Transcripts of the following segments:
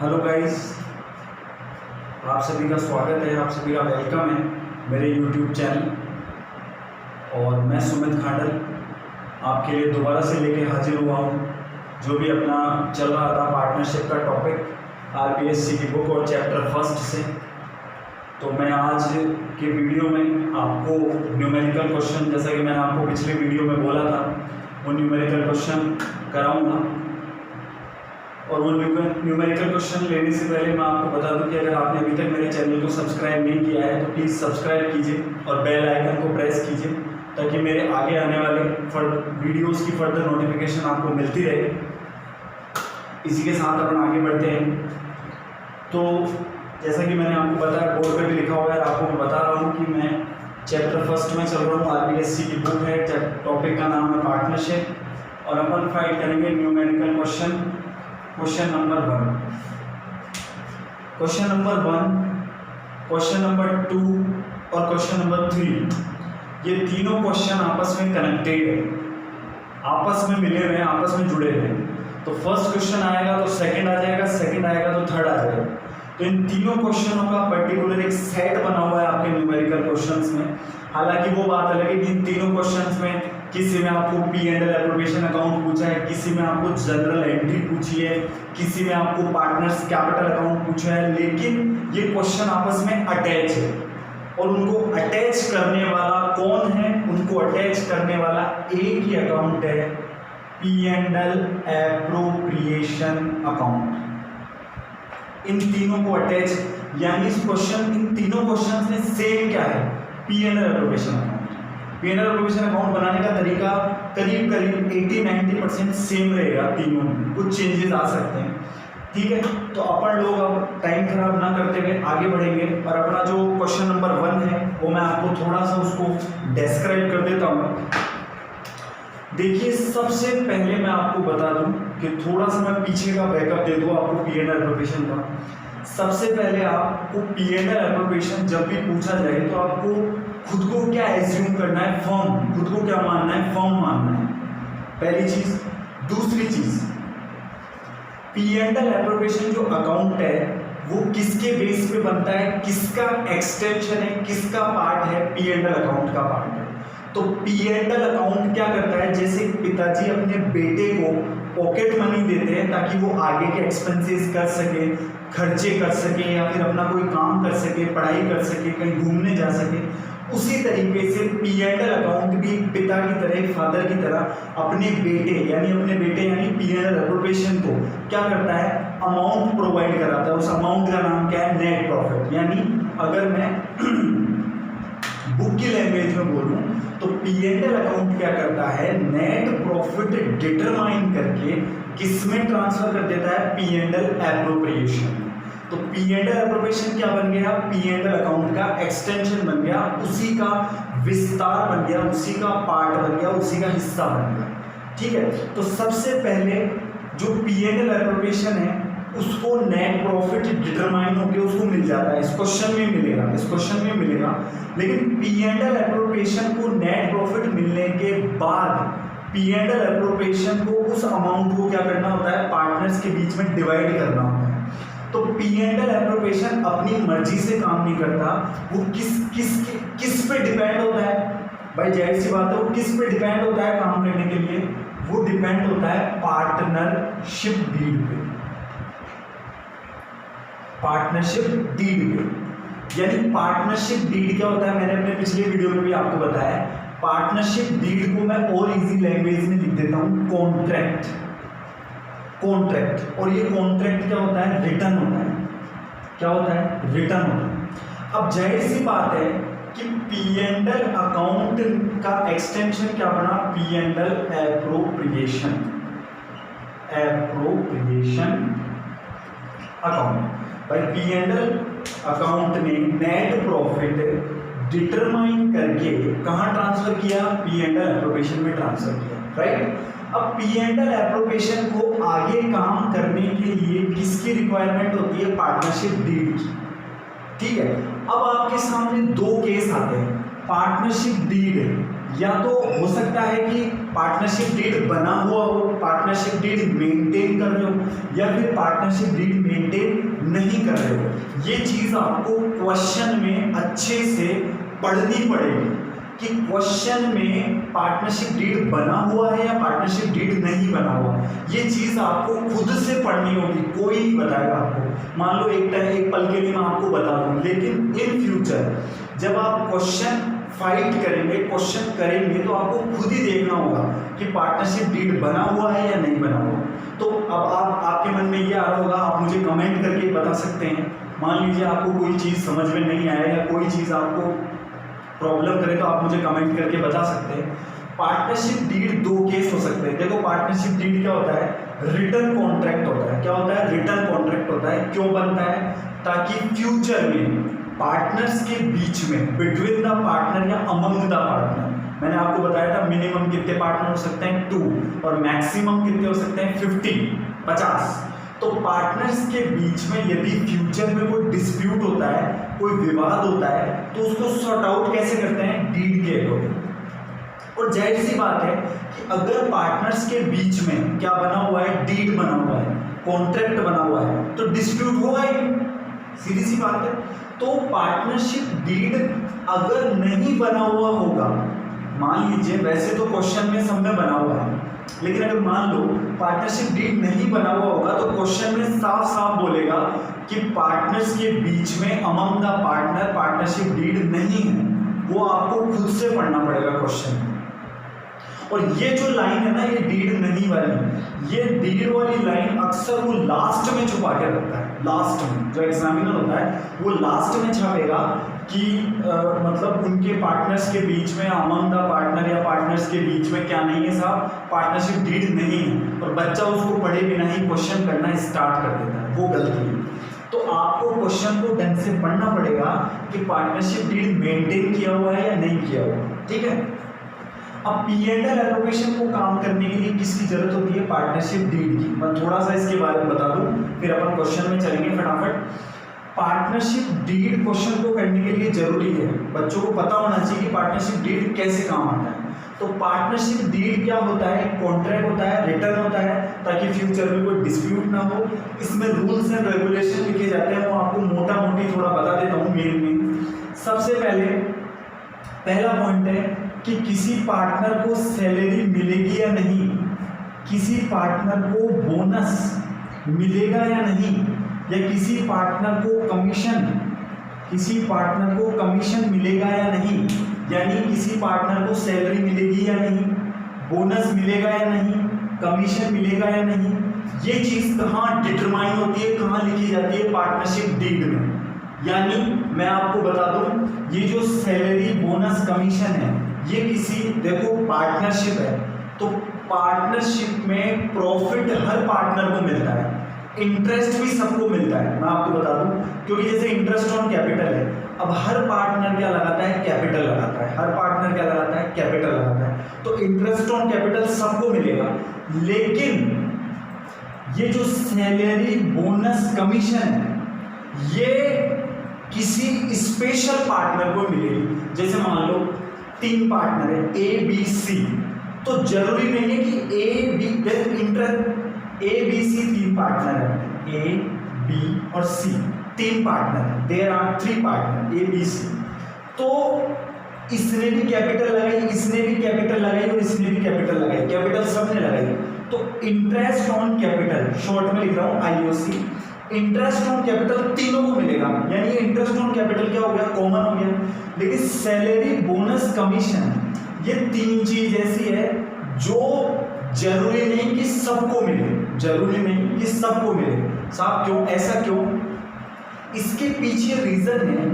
Hello guys, आप सभी का स्वागत है, आप सभी का वेलकम है मेरे यूट्यूब चैनल। और मैं सुमित खांडल आपके लिए दोबारा से लेके हाजिर हुआ हूँ। जो भी अपना चल रहा था पार्टनरशिप का टॉपिक आरबीएससी की बुक और चैप्टर फर्स्ट से, तो मैं आज के वीडियो में आपको न्यूमेरिकल क्वेश्चन, जैसा कि मैंने आपको पिछले वीडियो में बोला था, वो न्यूमेरिकल क्वेश्चन कराऊंगा। और वो न्यूमेरिकल क्वेश्चन लेने से पहले मैं आपको बता दूं कि अगर आपने अभी तक मेरे चैनल को सब्सक्राइब नहीं किया है तो प्लीज़ सब्सक्राइब कीजिए और बेल आइकन को प्रेस कीजिए, ताकि मेरे आगे आने वाले वीडियोस की फर्दर नोटिफिकेशन आपको मिलती रहे। इसी के साथ अपन आगे बढ़ते हैं। तो जैसा कि मैंने आपको बताया, बोर्ड पर भी लिखा हुआ है, आपको मैं बता रहा हूँ कि मैं चैप्टर फर्स्ट में चल रहा हूँ। आरबीएससी की बुक है, टॉपिक का नाम है पार्टनरशिप, और अपन फाइट करेंगे numerical question. Question number 1, question number 1, question number 2 और क्वेश्चन नंबर 3, ये तीनों क्वेश्चन आपस में कनेक्टेड है, आपस में मिले हुए हैं, आपस में जुड़े हुए हैं। तो फर्स्ट क्वेश्चन आएगा तो सेकंड आ जाएगा, सेकंड आएगा तो थर्ड आ जाएगा। तो इन तीनों क्वेश्चनों का पर्टिकुलर एक सेट बना हुआ है आपके न्यूमेरिकल क्वेश्चंस में। हालांकि वो बात अलग है कि इन तीनों क्वेश्चंस में किसी में आपको P&L एप्रोप्रिएशन अकाउंट पूछा है, किसी में आपको जनरल एंट्री पूछी है, किसी में आपको पार्टनर्स कैपिटल अकाउंट पूछा है, लेकिन ये क्वेश्चन आपस में अटैच है। और उनको अटैच करने वाला कौन है? उनको अटैच करने वाला एक ही अकाउंट है, P&L एप्रोप्रिएशन अकाउंट। इन तीनों को अटैच, यानी इस क्वेश्चन, इन तीनों क्वेश्चन में सेम क्या है? P&L appropriation account. P&L appropriation account बनाने का तरीका करीब करीब 80-90% सेम रहेगा, तीनों में कुछ चेंजेस आ सकते हैं। ठीक है, तो अपन लोग अब टाइम खराब ना करते हुए आगे बढ़ेंगे। और अपना जो क्वेश्चन नंबर 1 है वो मैं आपको थोड़ा सा उसको डिस्क्राइब कर देता हूँ। देखिए, सबसे पहले मैं आपको बता दूं कि थोड़ा सा मैं पीछे का बैकअप दे दूं आपको P&L एप्रोप्रिएशन का। सबसे पहले आपको P&L एप्रोप्रिएशन जब भी पूछा जाए तो आपको खुद को क्या एज्यूम करना है? फर्म। खुद को क्या मानना है? फर्म मानना है, पहली चीज। दूसरी चीज, P&L एप्रोप्रिएशन जो अकाउंट है वो किसके बेस पे बनता है? किसका एक्सटेंशन है, किसका पार्ट है? P&L अकाउंट का पार्ट है। तो P&L अकाउंट क्या करता है? जैसे पिताजी अपने बेटे को पॉकेट मनी देते हैं ताकि वो आगे के एक्सपेंसेस कर सके, खर्चे कर सके, या फिर अपना कोई काम कर सके, पढ़ाई कर सके, कहीं घूमने जा सके, उसी तरीके से P&L अकाउंट भी पिता की तरह, फादर की तरह अपने बेटे यानी P&L एप्रोप्रिएशन को क्या करता है? अमाउंट प्रोवाइड कराता है। उस अमाउंट का नाम क्या है? Net profit. यानी अगर मैं बुक की लैंग्वेज में बोलूं तो P&L अकाउंट क्या करता है? नेट प्रॉफिट डिटरमाइन करके किसमें ट्रांसफर कर देता है? P&L appropriation. तो P&L एप्रोप्रिएशन क्या बन गया? P&L अकाउंट का एक्सटेंशन बन गया, उसी का विस्तार बन गया, उसी का पार्ट बन गया, उसी का हिस्सा बन गया। ठीक है, तो सबसे पहले जो P&L एप्रोप्रिएशन है उसको नेट प्रॉफिट डिटरमाइन होकर उसको मिल जाता है। इस क्वेश्चन में मिलेगा, लेकिन P&L एप्रोप्रिएशन को नेट प्रॉफिट मिलने के बाद P&L एप्रोप्रिएशन को, उस अमाउंट को क्या करना होता है? पार्टनर्स के बीच में डिवाइड करना होता है। तो P&L एप्रोप्रिएशन अपनी मर्जी से काम नहीं करता, वो किस पे डिपेंड होता है? भाई जाहिर सी बात है, वो किस पे डिपेंड होता है काम करने के लिए? वो डिपेंड होता है पार्टनरशिप डीड पे। पार्टनरशिप डीड पे, यानी पार्टनरशिप डीड क्या होता है? मैंने अपने पिछले वीडियो में भी आपको बताया। पार्टनरशिप डीड को मैं और इजी लैंग्वेज में लिख देता हूं, कॉन्ट्रैक्ट। और ये कॉन्ट्रैक्ट क्या होता है? रिटर्न होता है। क्या होता है? रिटर्न होता है। अब जाहिर सी बात है कि P&L अकाउंट का एक्सटेंशन क्या बना? P&L appropriation account. भाई P&L अकाउंट ने नेट प्रॉफिट डिटरमाइन करके कहां ट्रांसफर किया? P&L एप्रोप्रिएशन में ट्रांसफर किया, राइट। अब P&L एप्रोप्रिएशन को आगे काम करने के लिए किसकी रिक्वायरमेंट होती है? पार्टनरशिप डीड की। ठीक है, अब आपके सामने दो केस आते हैं। पार्टनरशिप डीड या तो हो सकता है कि पार्टनरशिप डीड बना हुआ हो, पार्टनरशिप डीड मेंटेन कर रहे हो, या फिर पार्टनरशिप डीड मेंटेन नहीं कर रहे हो। ये चीज़ आपको क्वेश्चन में अच्छे से पढ़नी पड़ेगी कि क्वेश्चन में पार्टनरशिप डीड बना हुआ है या पार्टनरशिप डीड नहीं बना हुआ। ये चीज़ आपको खुद से पढ़नी होगी, कोई नहीं बताएगा आपको। मान लो एक पल के लिए मैं आपको बता दूँ, लेकिन इन फ्यूचर जब आप क्वेश्चन फाइट करेंगे, क्वेश्चन करेंगे, तो आपको खुद ही देखना होगा कि पार्टनरशिप डीड बना हुआ है या नहीं बना हुआ। तो अब आपके मन में ये आ रहा होगा, आप मुझे कमेंट करके बता सकते हैं। मान लीजिए आपको कोई चीज़ समझ में नहीं आया या कोई चीज़ आपको प्रॉब्लम करे, तो आप मुझे कमेंट करके बता सकते हैं। पार्टनरशिप डीड दो केस हो सकते हैं। देखो, पार्टनरशिप डीड क्या होता है? रिटर्न कॉन्ट्रैक्ट होता है। क्या होता है? रिटर्न कॉन्ट्रैक्ट होता है। क्यों बनता है? ताकि फ्यूचर में पार्टनर्स के बीच में, बिटवीन द पार्टनर या अमंग द पार्टनर, मैंने आपको बताया था मिनिमम कितने पार्टनर हो सकते हैं? 2, और मैक्सिमम कितने हो सकते हैं? 50। तो पार्टनर्स के बीच में यदि फ्यूचर में कोई डिस्प्यूट होता है, कोई विवाद होता है, तो उसको सॉर्ट आउट कैसे करते हैं? डीड के अकॉर्डिंग। और जाहिर सी बात है कि अगर पार्टनर्स के बीच में क्या बना हुआ है? डीड बना हुआ है, कॉन्ट्रैक्ट बना हुआ है, तो डिस्प्यूट होगा ही, सीधी सी बात है। तो पार्टनरशिप डीड अगर नहीं बना हुआ होगा, मान लीजिए, वैसे तो क्वेश्चन में सब में बना हुआ है, लेकिन अगर मान लो पार्टनरशिप डीड नहीं बना हुआ होगा, तो क्वेश्चन में साफ साफ बोलेगा कि पार्टनर्स के बीच में among the partner partnership deed नहीं है। वो आपको खुद से पढ़ना पड़ेगा क्वेश्चन। और ये जो लाइन है ना, ये डीड नहीं वाली, ये डीड वाली लाइन अक्सर वो लास्ट में छुपा के रखता है। लास्ट में जो एग्जामिनर होता है वो लास्ट में छापेगा कि मतलब उनके पार्टनर्स के बीच में, अमंग द पार्टनर या पार्टनर्स के बीच में क्या नहीं है साहब? पार्टनरशिप डीड नहीं है। और बच्चा उसको पढ़े बिना ही क्वेश्चन करना स्टार्ट कर देता है, वो गलती है। तो आपको क्वेश्चन को ढंग से पढ़ना पड़ेगा कि पार्टनरशिप डीड मेंटेन किया हुआ है या नहीं किया हुआ, ठीक है। अब P&L एलोकेशन को काम करने के लिए किसकी जरूरत होती है? पार्टनरशिप डीड की। मैं थोड़ा सा इसके बारे में बता दूं, फिर अपन क्वेश्चन में चलेंगे फटाफट। पार्टनरशिप डीड क्वेश्चन को करने के लिए जरूरी है, बच्चों को पता होना चाहिए कि पार्टनरशिप डीड कैसे काम आता है। तो पार्टनरशिप डीड क्या होता है? कॉन्ट्रैक्ट होता है, रिटर्न होता है, ताकि फ्यूचर में कोई डिस्प्यूट ना हो। इसमें रूल्स एंड रेगुलेशन लिखे जाते हैं, वो आपको मोटा मोटी थोड़ा बता देता हूँ मेन में। सबसे पहला पॉइंट है कि किसी पार्टनर को सैलरी मिलेगी या नहीं, किसी पार्टनर को बोनस मिलेगा या नहीं, या किसी पार्टनर को कमीशन मिलेगा या नहीं, यानी किसी पार्टनर को सैलरी मिलेगी या नहीं, बोनस मिलेगा या नहीं, कमीशन मिलेगा या नहीं। ये चीज़ कहाँ डिटरमाइन होती है, कहाँ लिखी जाती है? पार्टनरशिप डीड में। यानी मैं आपको बता दूं, ये जो सैलरी, बोनस, कमीशन है, ये किसी, देखो पार्टनरशिप है तो पार्टनरशिप में प्रॉफिट हर पार्टनर को मिलता है, इंटरेस्ट भी सबको मिलता है। मैं आपको बता दूं, क्योंकि जैसे इंटरेस्ट ऑन कैपिटल है, अब हर पार्टनर क्या लगाता है? कैपिटल लगाता है। हर पार्टनर क्या लगाता है? कैपिटल लगाता है। तो इंटरेस्ट ऑन कैपिटल सबको मिलेगा, लेकिन ये जो सैलरी, बोनस, कमीशन है, ये किसी स्पेशल पार्टनर को मिलेगी। जैसे मान लो 3 पार्टनर है, A, B, C, तो जरूरी नहीं है कि A, B, C 3 पार्टनर है, A, B और C 3 पार्टनर है, there are 3 partner A, B, C। तो इसने भी कैपिटल लगाई, इसने भी कैपिटल लगाई और इसने भी कैपिटल लगाई, कैपिटल सबने लगाई। तो इंटरेस्ट ऑन कैपिटल, शॉर्ट में लिख रहा हूँ IOC, इंटरेस्ट ऑन कैपिटल तीनों को मिलेगा। यानी इंटरेस्ट ऑन कैपिटल क्या हो गया? कॉमन हो गया। लेकिन सैलरी, बोनस, कमीशन, ये 3 चीज ऐसी है जो जरूरी नहीं कि सबको मिले, जरूरी नहीं कि सबको मिले। साहब क्यों? ऐसा क्यों? इसके पीछे रीजन है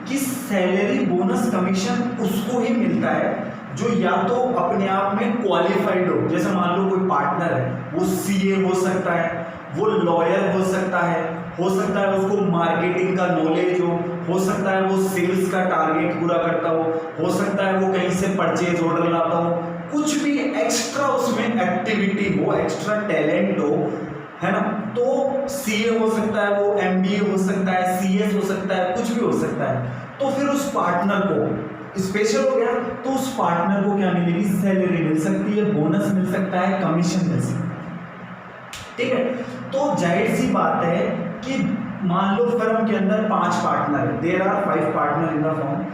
कि सैलरी, बोनस, कमीशन उसको ही मिलता है जो या तो अपने आप में क्वालिफाइड हो। जैसे मान लो कोई पार्टनर है, वो CA हो सकता है, वो लॉयर हो सकता है उसको मार्केटिंग का नॉलेज हो सकता है वो सेल्स का टारगेट पूरा करता हो सकता है वो कहीं से परचेज ऑर्डर लाता हो, कुछ भी एक्स्ट्रा उसमें एक्टिविटी हो, एक्स्ट्रा टैलेंट हो, है ना। तो CA हो सकता है, वो MBA हो सकता है, CS हो सकता है, कुछ भी हो सकता है। तो फिर उस पार्टनर को स्पेशल हो गया तो उस पार्टनर को क्या मिलेगी, सैलरी मिल सकती है, बोनस मिल सकता है, कमीशन मिल सकता है। ठीक है, तो जाहिर सी बात है कि मान लो फर्म के अंदर 5 पार्टनर है, there are 5 partner in the firm,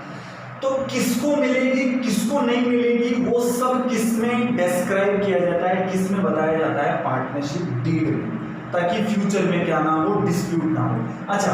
तो किसको मिलेगी किसको नहीं मिलेगी वो सब किस में डिस्क्राइब किया जाता है, किस में बताया जाता है, पार्टनरशिप डीड में, ताकि फ्यूचर में क्या ना हो, डिस्प्यूट ना हो। अच्छा,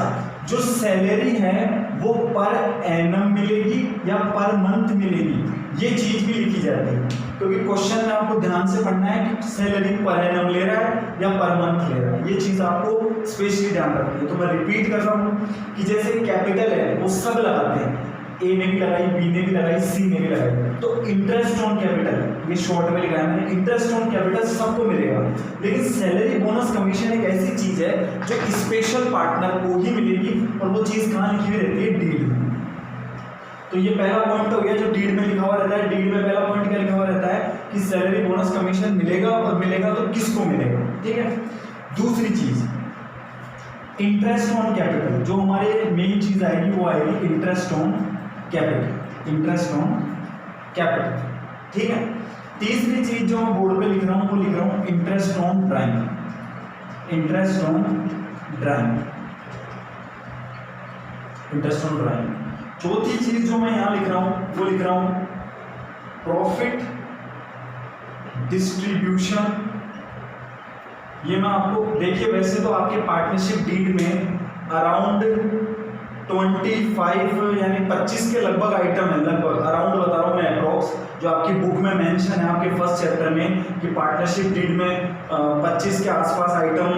जो सैलरी है वो पर एनम मिलेगी या पर मंथ मिलेगी, ये चीज भी लिखी जाती है, क्योंकि क्वेश्चन में आपको ध्यान से पढ़ना है कि सैलरी पर एनम ले रहा है या पर मंथ ले रहा है, ये चीज आपको स्पेशली ध्यान रखनी है। तो मैं रिपीट कर रहा हूँ कि जैसे कैपिटल है वो सब लगाते हैं, ए ने भी लगाई, बी ने भी लगाई, सी ने भी लगाई, तो इंटरेस्ट ऑन कैपिटल, ये शॉर्ट में लिखा है मैंने, इंटरेस्ट ऑन कैपिटल सबको मिलेगा, लेकिन सैलरी बोनस कमीशन एक ऐसी चीज है जो स्पेशल पार्टनर को ही मिलेगी, और वो चीज कहाँ लिखी हुई रहती है, डीड में। तो ये पहला पॉइंट हो गया जो डीड में लिखा हुआ रहता है। डीड में पहला पॉइंट क्या लिखा हुआ रहता है कि सैलरी बोनस कमीशन मिलेगा, और मिलेगा तो किसको मिलेगा। ठीक है, दूसरी चीज इंटरेस्ट ऑन कैपिटल, जो हमारे मेन चीज आएगी वो आएगी interest on capital, interest on capital. ठीक है, तीसरी चीज जो मैं बोर्ड पे लिख रहा हूं वो लिख रहा हूं interest on drawing, interest on drawing, interest on drawing. चौथी चीज जो मैं यहां लिख रहा हूं वो लिख रहा हूं प्रॉफिट डिस्ट्रीब्यूशन। ये मैं आपको देखिए, वैसे तो आपके पार्टनरशिप डीड में अराउंड 25 यानी 25 के लगभग आइटम है, लगभग अराउंड बता रहा हूँ मैं अप्रॉक्स, जो आपकी बुक में मेंशन है आपके फर्स्ट चैप्टर में कि पार्टनरशिप डीड में 25 के आसपास आइटम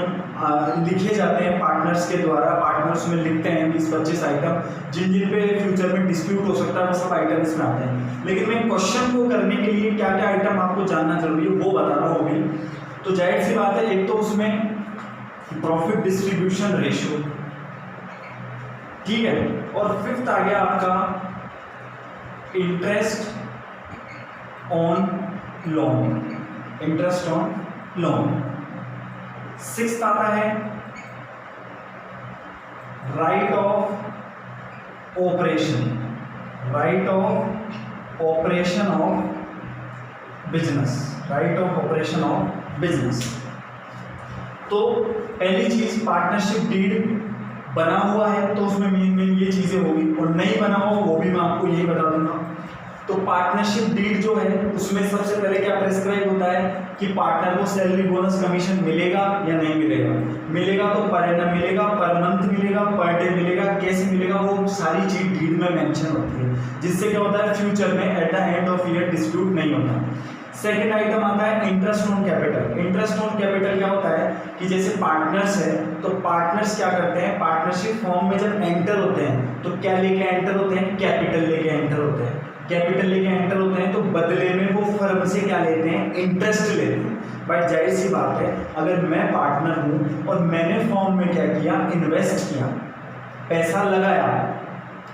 लिखे जाते हैं पार्टनर्स के द्वारा, पार्टनर्स में लिखते हैं 20-25 आइटम, जिन जिन पे फ्यूचर में डिस्प्यूट हो सकता है वो सब आइटम इसमें आते हैं। लेकिन मैं क्वेश्चन को करने के लिए क्या क्या आइटम आपको जानना जरूरी है वो बता रहा हूँ अभी। तो जाहिर सी बात है, एक तो उसमें प्रॉफिट डिस्ट्रीब्यूशन रेशियो, ठीक है, और फिफ्थ आ गया आपका interest on loan, interest on loan. Sixth आता है right of operation, right of operation of business, right of operation of business. तो पहली चीज पार्टनरशिप डीड बना हुआ है तो उसमें मेन ये चीजें होगी, और नहीं बना हुआ वो भी मैं आपको यही बता दूंगा। तो पार्टनरशिप डीड जो है उसमें सबसे पहले क्या प्रेस्क्राइब होता है कि पार्टनर को सैलरी बोनस कमीशन मिलेगा या नहीं मिलेगा, मिलेगा तो पर एनम मिलेगा, पर मंथ मिलेगा, पर डे मिलेगा, कैसे मिलेगा, वो सारी चीज डीड में मेंशन होती है, जिससे क्या होता है फ्यूचर में at the end of year dispute नहीं होता। सेकेंड आइटम आता है interest on capital. Interest on capital क्या होता है कि जैसे पार्टनर्स है तो पार्टनर्स क्या करते हैं, पार्टनरशिप फॉर्म में जब एंटर होते हैं तो क्या लेके एंटर होते हैं, कैपिटल लेके एंटर होते हैं, कैपिटल लेके एंटर होते हैं, तो बदले में वो फर्म से क्या लेते हैं, इंटरेस्ट लेते हैं। बट जाहिर सी बात है, अगर मैं पार्टनर हूँ और मैंने फॉर्म में क्या किया, इन्वेस्ट किया, पैसा लगाया,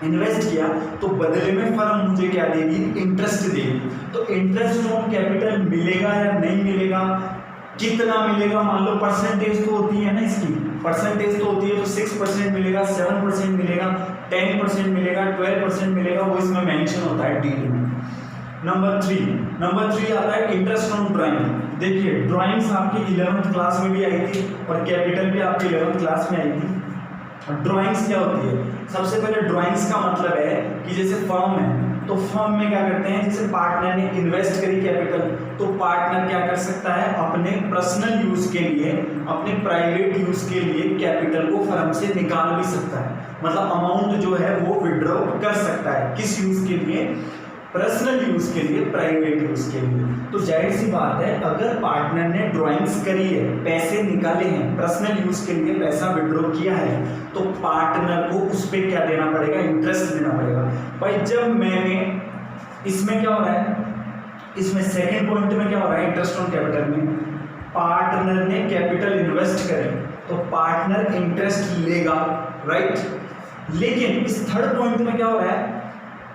इन्वेस्ट किया, तो बदले में फर्म मुझे क्या देगी, इंटरेस्ट देगी। तो इंटरेस्ट ऑन कैपिटल मिलेगा या नहीं मिलेगा, कितना मिलेगा, मान लो परसेंटेज तो होती है ना, इसकी परसेंटेज तो होती है, तो 6% मिलेगा, 7% मिलेगा, 10% मिलेगा, 12% मिलेगा, वो इसमें मेंशन होता है डीड में। नंबर 3 आता है इंटरेस्ट ऑन ड्राइंग। देखिए ड्राइंग्स आपकी 11th क्लास में भी आई थी और कैपिटल भी आपकी 11th क्लास में आई थी। ड्राइंग्स क्या होती है, सबसे पहले ड्राइंग्स का मतलब है कि जैसे फर्म है तो फर्म में क्या करते हैं, जैसे पार्टनर ने इन्वेस्ट करी कैपिटल, तो पार्टनर क्या कर सकता है, अपने पर्सनल यूज के लिए, अपने प्राइवेट यूज के लिए कैपिटल को फर्म से निकाल भी सकता है, मतलब अमाउंट जो है वो विड्रॉ कर सकता है, किस यूज के लिए, पर्सनल यूज के लिए, प्राइवेट यूज के लिए। तो जाहिर सी बात है, अगर पार्टनर ने ड्राइंग्स करी है, पैसे निकाले हैं, पर्सनल यूज के लिए पैसा विड्रॉ किया है, तो पार्टनर को उस पर क्या देना पड़ेगा, इंटरेस्ट देना पड़ेगा। भाई जब मैंने इसमें क्या हो रहा है, इसमें सेकेंड पॉइंट में क्या हो रहा है, इंटरेस्ट ऑन कैपिटल में पार्टनर ने कैपिटल इन्वेस्ट करे तो पार्टनर इंटरेस्ट लेगा, राइट। लेकिन इस थर्ड पॉइंट में क्या हो रहा है,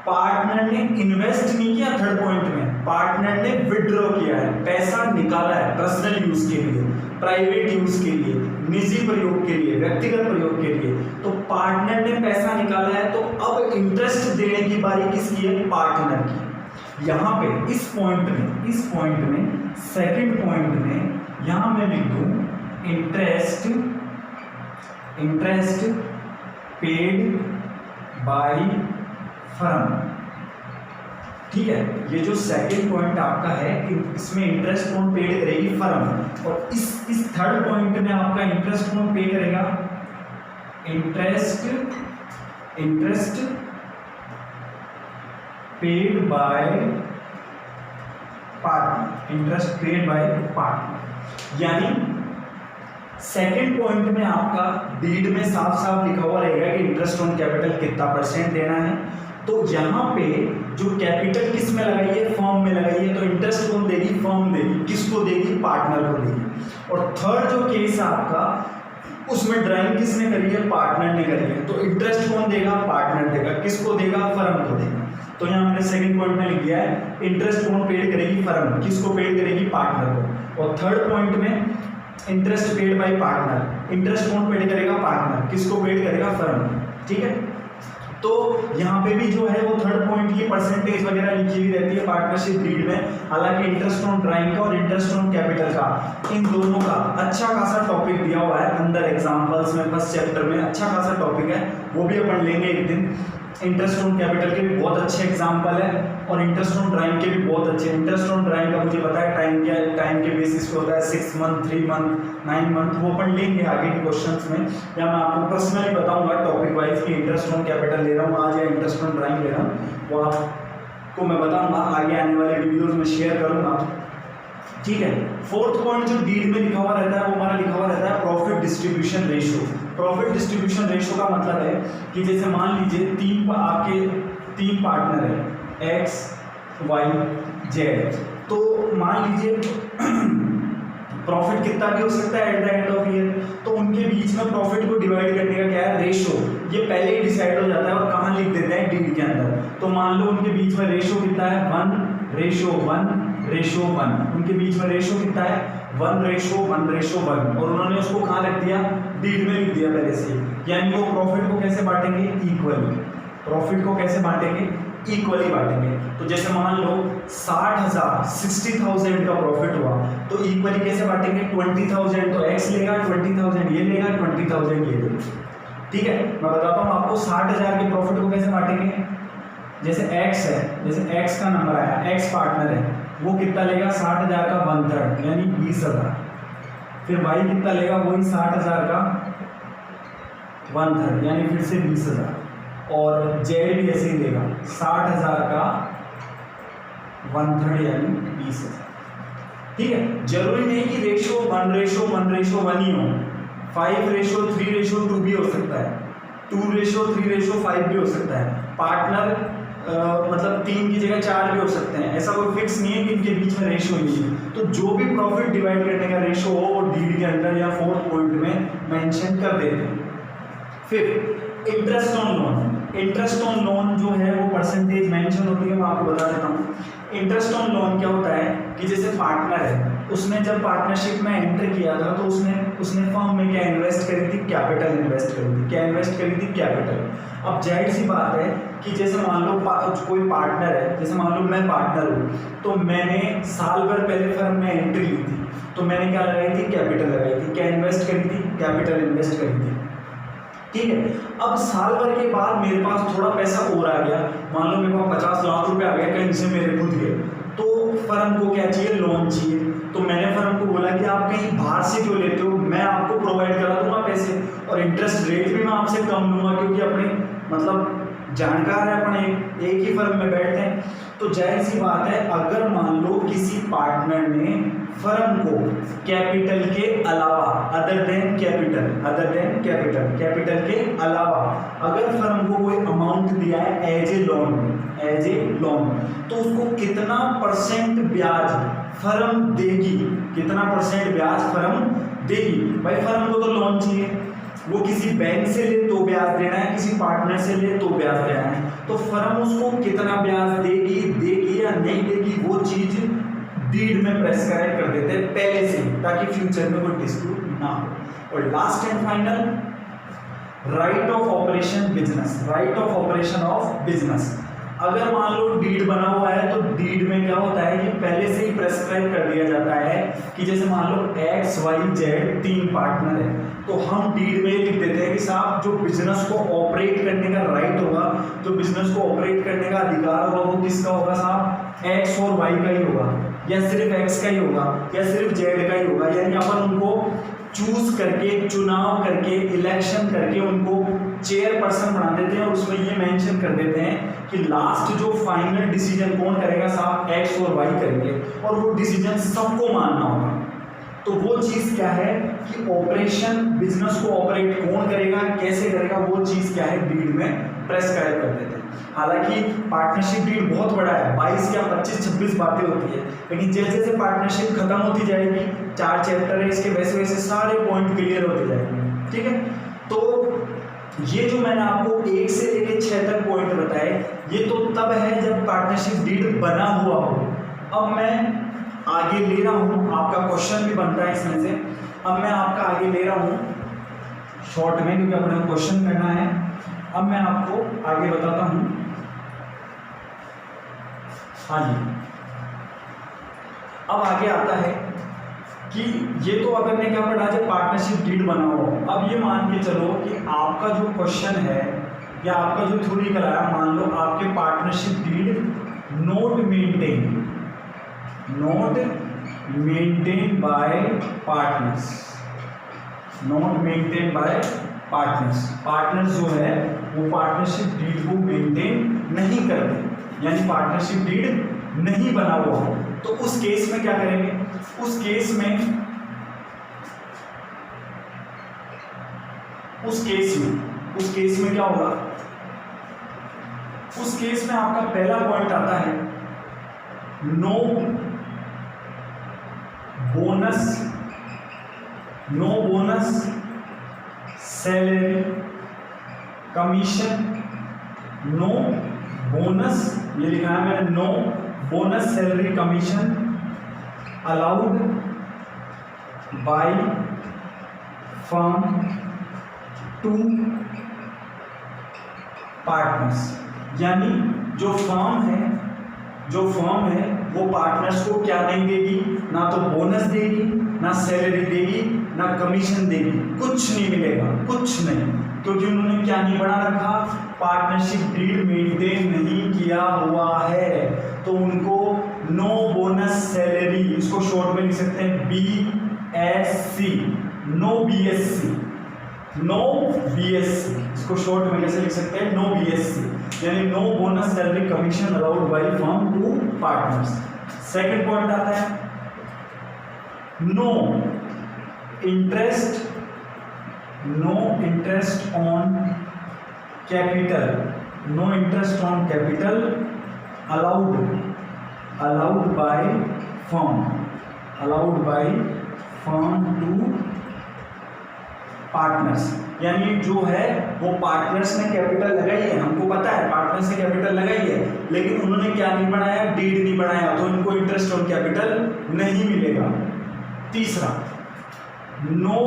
पार्टनर ने इन्वेस्ट नहीं किया, थर्ड पॉइंट में पार्टनर ने विड्रॉ किया है, पैसा निकाला है पर्सनल यूज के लिए, प्राइवेट यूज के लिए, निजी प्रयोग के लिए, व्यक्तिगत प्रयोग के लिए, तो पार्टनर ने पैसा निकाला है, तो अब इंटरेस्ट देने की बारी किसकी है? पार्टनर की। यहाँ पे इस पॉइंट में सेकंड पॉइंट में यहाँ मैं लिख दूं इंटरेस्ट पेड बाय फर्म। ठीक है, ये जो सेकंड पॉइंट आपका है इसमें इंटरेस्ट कौन पेड करेगी? फर्म। और इस थर्ड पॉइंट में आपका इंटरेस्ट कौन पे करेगा? Interest paid by partner, interest paid by partner. यानी सेकंड पॉइंट में आपका डीड में साफ साफ लिखा हुआ रहेगा कि इंटरेस्ट ऑन कैपिटल कितना % देना है। तो यहाँ पे जो कैपिटल किस में लगाई है? फर्म में लगाई है, तो इंटरेस्ट कौन देगी? फर्म देगी। किसको देगी? पार्टनर को देगी। और थर्ड जो केस है आपका, उसमें ड्राइंग किसने करी है? पार्टनर ने करी है, तो इंटरेस्ट कौन देगा? पार्टनर देगा। किसको देगा? फर्म को देगा। तो यहाँ मैंने सेकंड पॉइंट में लिख दिया है इंटरेस्ट कौन पेड करेगी? फर्म। किसको पेड करेगी? पार्टनर को। और थर्ड पॉइंट में interest paid by partner, interest कौन पेड करेगा? पार्टनर। किसको पेड करेगा? फर्म। ठीक है, तो यहाँ पे भी जो है वो थर्ड पॉइंट की परसेंटेज वगैरह लिखी हुई रहती है पार्टनरशिप डीड में। हालांकि इंटरेस्ट ऑन ड्राइंग का और इंटरेस्ट ऑन कैपिटल का, इन दोनों का अच्छा खासा टॉपिक दिया हुआ है अंदर एग्जांपल्स में, फर्स्ट चैप्टर में अच्छा खासा टॉपिक है, वो भी अपन लेंगे एक दिन। इंटरेस्ट ऑन कैपिटल के भी बहुत अच्छे एग्जांपल है और इंटरेस्ट ऑन ड्राइंग के भी बहुत अच्छे। इंटरेस्ट ऑन ड्राइंग का मुझे पता है टाइम के बेसिस पे होता है, 6 मंथ, 3 मंथ, 9 मंथ, वो अपन लेंगे आगे के क्वेश्चंस में, या मैं आपको पर्सनली बताऊंगा टॉपिक वाइज कि इंटरेस्ट ऑन कैपिटल ले रहा हूँ आज या इंटरेस्ट ऑन ड्राइंग ले रहा हूँ, वो आपको मैं बताऊंगा आगे आने वाले वीडियोज में शेयर करूंगा। ठीक है, फोर्थ पॉइंट जो डीड में लिखा हुआ रहता है वो हमारा लिखा हुआ रहता है profit distribution ratio. Profit distribution ratio का मतलब है कि जैसे मान लीजिए आपके तीन पार्टनर है एक्स, वाई, जेड, तो मान लीजिए प्रॉफिट कितना भी हो सकता है at the end of year, तो उनके बीच में प्रॉफिट को डिवाइड करने का क्या है? रेशियो। ये पहले ही डिसाइड हो जाता है और कहाँ लिख देते हैं? डीड के अंदर। तो मान लो उनके बीच में रेशियो कितना है? 1:1:1। उनके बीच में रेशियो कितना है? 1:1:1। और उन्होंने उसको कहाँ रख दिया? डीड में लिख दिया पहले से। यानी वो प्रॉफिट को कैसे बांटेंगे? इक्वली। प्रॉफिट को कैसे बांटेंगे? इक्वली बांटेंगे। तो जैसे मान लो 60,000 का प्रॉफिट हुआ, तो इक्वली कैसे बांटेंगे? 20,000 तो एक्स लेगा, 20,000 ये लेगा, 20,000 ये लेगा। ठीक है, मैं बताता हूँ आपको 60,000 के प्रॉफिट को कैसे बांटेंगे। जैसे एक्स है, जैसे एक्स का नंबर आया, एक्स पार्टनर है, वो कितना लेगा? 60,000 का 1/3 यानी 20,000। फिर वाई कितना लेगा? वही 60,000 का 1/3 यानी फिर से 20,000। और जेड भी ऐसे ही लेगा 60,000 का 1/3 यानी 20,000। ठीक है, जरूरी नहीं कि रेशियो 1:1:1 ही हो, 5:3:2 भी हो सकता है, 2:3:5 भी हो सकता है। पार्टनर मतलब 3 की जगह 4 भी हो सकते हैं, ऐसा कोई फिक्स नहीं है कि इनके बीच में रेशियो नहीं है। तो जो भी प्रॉफिट डिवाइड करने का रेशियो हो वो डीड के अंदर या फोर्थ पॉइंट में मेंशन कर देते हैं। फिर interest on loan. Interest on loan जो है वो परसेंटेज मेंशन होती है, मैं आपको बता देता हूँ। इंटरेस्ट ऑन लोन क्या होता है कि जैसे पार्टनर है, उसने जब पार्टनरशिप में एंटर किया था तो उसने फर्म में क्या इन्वेस्ट करी थी? कैपिटल इन्वेस्ट करी थी। क्या इन्वेस्ट करी थी? कैपिटल। अब जाहिर सी बात है कि जैसे मान लो कोई पार्टनर है, जैसे मान लो मैं पार्टनर हूँ, तो मैंने साल भर पहले फर्म में एंट्री ली थी, तो मैंने क्या लगाई थी? कैपिटल लगाई थी। क्या इन्वेस्ट करी थी? कैपिटल इन्वेस्ट करी थी। ठीक है, अब साल भर के बाद मेरे पास थोड़ा पैसा और आ गया, मान लो मेरे पास 50 लाख रुपए आ गया कहीं से मेरे खुद के, तो फर्म को क्या चाहिए? लोन चाहिए। तो मैंने फर्म को बोला कि आप कहीं बाहर से क्यों लेते हो, मैं आपको प्रोवाइड करा दूंगा पैसे, और इंटरेस्ट रेट भी मैं आपसे कम लूँगा, क्योंकि अपने मतलब जानकार है, अपने एक ही फर्म में बैठते हैं। तो जाहिर सी बात है, अगर मान लो किसी पार्टनर ने फर्म को कैपिटल के अलावा, अदर देन कैपिटल के अलावा अगर फर्म को कोई अमाउंट दिया है एज ए लोन, तो उसको कितना % ब्याज फर्म देगी? कितना % ब्याज फर्म देगी? भाई फर्म को तो लोन चाहिए, वो किसी बैंक से ले तो ब्याज देना है, किसी पार्टनर से ले तो ब्याज देना है, तो फर्म उसको कितना ब्याज देगी या नहीं देगी वो चीज डीड में प्रेस्क्राइब कर देते हैं पहले से, ताकि फ्यूचर में कोई डिस्प्यूट ना हो। और last and final, right of operation business. Right of operation of business, अगर मान लो डीड बना हुआ है तो डीड में क्या होता है कि पहले से ही प्रेस्क्राइब कर दिया जाता है कि जैसे मान लो एक्स वाई जेड 3 पार्टनर है, तो हम डीड में लिख देते हैं कि साहब जो बिजनेस को ऑपरेट करने का राइट होगा, जो बिजनेस को ऑपरेट करने का अधिकार होगा, वो किसका होगा साहब, एक्स और वाई का ही होगा, या सिर्फ एक्स का ही होगा, या सिर्फ जेड का ही होगा। यानी अपन उनको चूज करके, चुनाव करके, इलेक्शन करके उनको चेयरपर्सन बना देते हैं और उसमें ये मेंशन कर देते हैं कि लास्ट जो फाइनल डिसीजन कौन करेगा साहब, एक्स और वाई करेंगे, और वो डिसीजन सबको मानना होगा। तो वो चीज क्या है कि ऑपरेशन, बिजनेस को ऑपरेट कौन करेगा, कैसे करेगा, वो चीज क्या है डीड में प्रेस्क्राइब कर देते हैं। हालांकि पार्टनरशिप डीड बहुत बड़ा है, 22 या 25-26 बातें होती है, लेकिन जैसे जैसे पार्टनरशिप खत्म होती जाएगी, 4 चैप्टर है इसके, वैसे वैसे सारे पॉइंट क्लियर होते जाएंगे। ठीक है, तो ये जो मैंने आपको 1 से लेकर 6 तक पॉइंट बताए, ये तो तब है जब पार्टनरशिप डीड बना हुआ हो। अब मैं आगे ले रहा हूँ, आपका क्वेश्चन भी बनता है इसमें से, अब मैं आपका आगे ले रहा हूँ शॉर्ट में, क्योंकि अपने क्वेश्चन करना है। अब मैं आपको आगे बताता हूँ। हाँ जी, अब आगे आता है कि ये तो अपन ने क्या पढ़ा, जब पार्टनरशिप डीड बना हो। अब ये मान के चलो कि आपका जो क्वेश्चन है या आपका जो थ्योरी कराया, मान लो आपके partnership deed not maintain by partners, not maintain by partners. Partners जो है वो पार्टनरशिप डीड को मेंटेन नहीं करते, यानी पार्टनरशिप डीड नहीं बना हुआ हो, तो उस केस में क्या करेंगे, उस केस में क्या होगा, उस केस में आपका पहला पॉइंट आता है, no bonus salary commission, no bonus, ये लिखा है मैंने, no bonus salary commission allowed by firm to partners. यानी जो फर्म है वो पार्टनर्स को क्या नहीं देगी, ना तो बोनस देगी, ना सैलरी देगी, ना कमीशन देगी, कुछ नहीं मिलेगा, कुछ नहीं, क्योंकि उन्होंने क्या नहीं बना रखा, पार्टनरशिप डीड मेंटेन नहीं किया हुआ है, तो उनको नो बोनस सैलरी, इसको शॉर्ट में लिख सकते हैं BSC, नो BSC, इसको शॉर्ट में कैसे लिख सकते हैं, नो BSC, यानी no bonus salary commission allowed by firm to partners. Second point आता है, no interest on capital allowed by firm to partners. यानी जो है वो पार्टनर्स ने कैपिटल लगाई है, हमको पता है पार्टनर्स ने कैपिटल लगाई है, लेकिन उन्होंने क्या नहीं बनाया, डीड नहीं बनाया, तो इनको इंटरेस्ट ऑन कैपिटल नहीं मिलेगा। तीसरा, no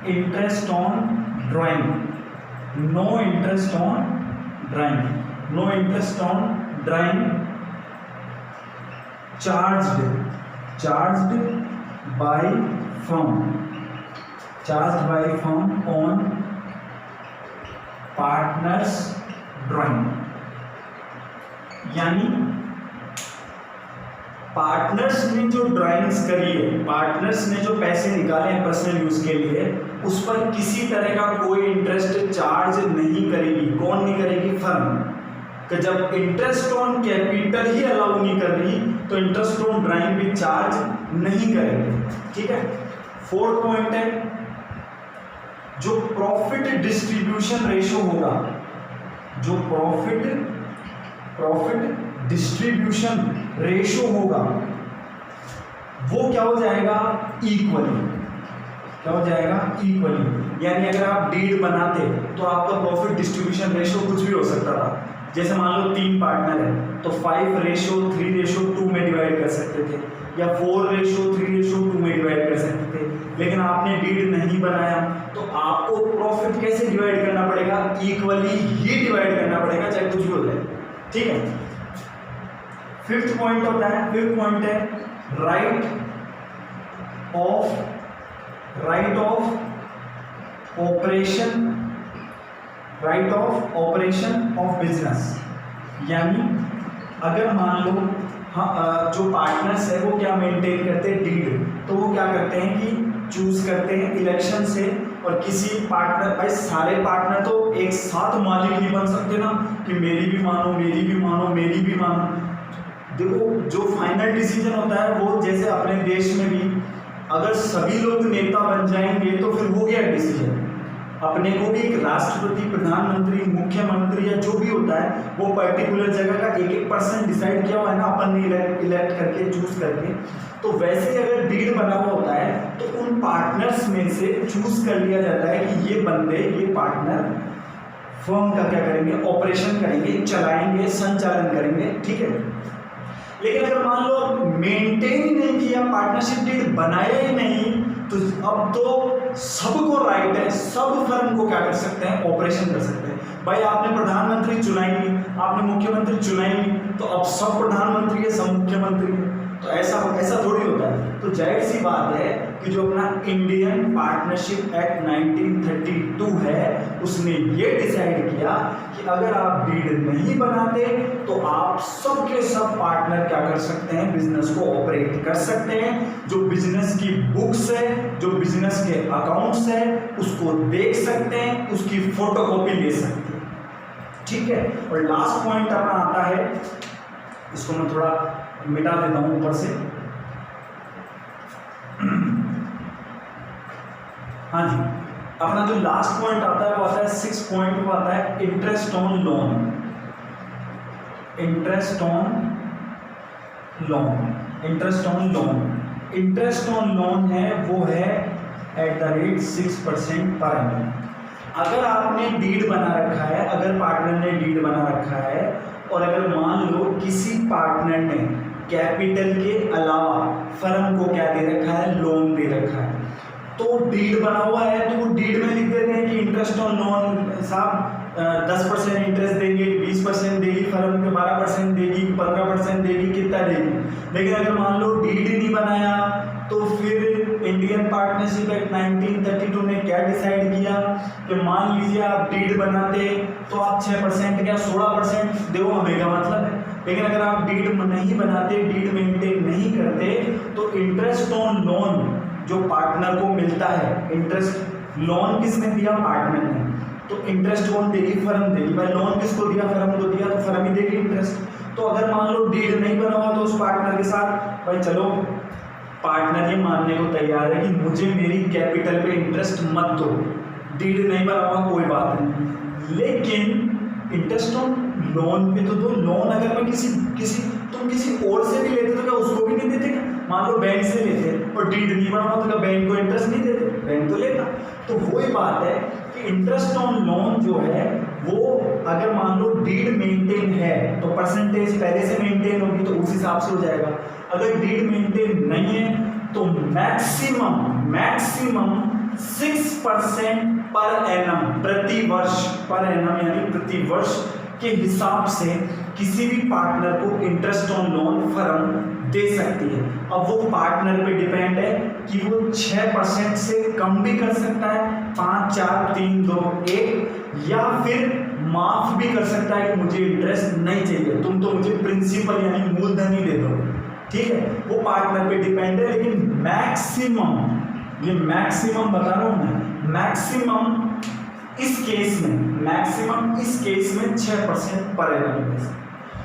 interest on drawing charged by firm on partners drawing। यानी पार्टनर्स ने जो ड्राइंग्स करी है, पार्टनर्स ने जो पैसे निकाले हैं पर्सनल यूज के लिए, उस पर किसी तरह का कोई इंटरेस्ट चार्ज नहीं करेगी। कौन नहीं करेगी, फर्म। कि जब interest on capital he allow नहीं कर रही, तो इंटरेस्ट ऑन ड्राइंग भी चार्ज नहीं करेंगे। ठीक है। फोर्थ पॉइंट है, जो प्रॉफिट डिस्ट्रीब्यूशन रेशो होगा, जो प्रॉफिट डिस्ट्रीब्यूशन रेशो होगा वो क्या हो जाएगा, इक्वली, क्या हो जाएगा, इक्वली। यानी अगर आप डीड बनाते तो आपका प्रॉफिट डिस्ट्रीब्यूशन रेशो कुछ भी हो सकता था। जैसे मान लो 3 पार्टनर है तो 5:3:2 में डिवाइड कर सकते थे, या 4:3:2 में डिवाइड कर सकते थे। लेकिन आपने डीड नहीं बनाया तो आपको प्रॉफिट कैसे डिवाइड करना पड़ेगा, इक्वली ही डिवाइड करना पड़ेगा, चाहे कुछ भी हो जाए। ठीक है। फिफ्थ पॉइंट होता है, फिफ्थ पॉइंट है right of operation of business. यानी अगर मान लो जो पार्टनर्स है वो क्या मेंटेन करते हैं, डीड, तो वो क्या करते हैं कि चूज करते हैं इलेक्शन से, और किसी पार्टनर, भाई सारे पार्टनर तो एक साथ मालिक नहीं बन सकते ना, कि मेरी भी मानो, मेरी भी मानो, मेरी भी मानो। देखो जो फाइनल डिसीजन होता है वो, जैसे अपने देश में भी अगर सभी लोग नेता बन जाएंगे तो फिर हो गया डिसीजन। अपने को भी एक राष्ट्रपति, प्रधानमंत्री, मुख्यमंत्री या जो भी होता है वो पर्टिकुलर जगह का 1% डिसाइड किया हुआ है ना, अपन ने इलेक्ट करके, चूज करके। तो वैसे ही अगर डीड बना हुआ होता है तो उन पार्टनर्स में से चूज कर लिया जाता है कि ये बंदे, ये पार्टनर फर्म का क्या करेंगे, ऑपरेशन करेंगे, चलाएंगे, संचालन करेंगे। ठीक है। लेकिन अगर मान लो मेंटेन ही नहीं किया, पार्टनरशिप डीड बनाया ही नहीं, तो अब तो सबको राइट है, सब फर्म को क्या कर सकते हैं, ऑपरेशन कर सकते हैं। भाई आपने प्रधानमंत्री चुनाएंगे, आपने मुख्यमंत्री चुनाएंगे, तो अब सब प्रधानमंत्री है, सब मुख्यमंत्री है। तो ऐसा थोड़ी होता है। तो जाहिर सी बात है कि जो अपना इंडियन पार्टनरशिप एक्ट 1932 है, उसने ये डिसाइड किया कि अगर आप डीड नहीं बनाते तो आप सबके सब पार्टनर क्या कर सकते हैं, बिजनेस को ऑपरेट कर सकते हैं। जो बिजनेस की बुक्स है, जो बिजनेस के अकाउंट्स है, उसको देख सकते हैं, उसकी फोटोकॉपी ले सकते हैं। ठीक है। और लास्ट पॉइंट अपना आता है, इसको मैं थोड़ा मिटा देता हूं ऊपर से। हाँ जी, अपना जो लास्ट पॉइंट आता है वो आता है 6 पॉइंट, वो आता है interest on loan. Interest on loan है वो है @6% पर एनम। अगर आपने डीड बना रखा है, अगर पार्टनर ने डीड बना रखा है, और अगर मान लो किसी पार्टनर ने कैपिटल के अलावा फर्म को क्या दे रखा है, लोन दे रखा है, तो डीड बना हुआ है तो वो डीड में लिख देते हैं कि इंटरेस्ट ऑन लोन साहब 10% इंटरेस्ट देंगे, 20% देगी फर्म के, 12% देगी, 15% देगी, कितना देगी। लेकिन अगर मान लो डीड ही नहीं बनाया तो फिर इंडियन पार्टनरशिप एक्ट 1932 ने क्या डिसाइड किया कि मान लीजिए आप डीड बनाते तो आप 6% या 16% दो, हमें क्या मतलब है। लेकिन अगर आप डीड नहीं बनाते, डीड मेंटेन नहीं करते, तो इंटरेस्ट ऑन लोन जो पार्टनर को मिलता है, इंटरेस्ट लोन किसने दिया, पार्टनर ने, तो इंटरेस्ट कौन देगी, फर्म देगी। भाई लोन किसको दिया, फर्म को दिया, तो फर्म ही देगी इंटरेस्ट। तो अगर मान लो डीड नहीं बना हुआ तो उस पार्टनर के साथ, भाई चलो पार्टनर ये मानने को तैयार है कि मुझे मेरी कैपिटल पे इंटरेस्ट मत दो, डीड नहीं बना हुआ कोई बात नहीं, लेकिन इंटरेस्ट ऑन लोन पे तो दो। लोन अगर मैं तुम किसी और से भी लेते तो क्या उसको भी नहीं देते क्या? मान लो बैंक से लेते और डीड नहीं बना हुआ तो क्या बैंक को इंटरेस्ट नहीं देते? बैंक तो लेता। तो वही बात है कि इंटरेस्ट ऑन लोन जो है वो अगर मान लो डीड मेंटेन है तो परसेंटेज पहले से मेंटेन होगी तो उस हिसाब से हो जाएगा। अगर डीड मेंटेन नहीं है तो मैक्सिमम 6% पर एनम, प्रति वर्ष, पर एनम यानी प्रति वर्ष के हिसाब से किसी भी पार्टनर को इंटरेस्ट ऑन लोन फर्म दे सकती है। अब वो पार्टनर पे डिपेंड है कि वो 6% से कम भी कर सकता है, 5, 4, 3, 2, 1, या फिर माफ भी कर सकता है कि मुझे इंटरेस्ट नहीं चाहिए, तुम तो मुझे प्रिंसिपल यानी मूलधन ही दे दो। ठीक है, वो पार्टनर पे डिपेंड है। लेकिन मैक्सिमम, ये मैक्सिमम बता रहा हूं मैं, मैक्सिमम इस केस में 6% पर एनम।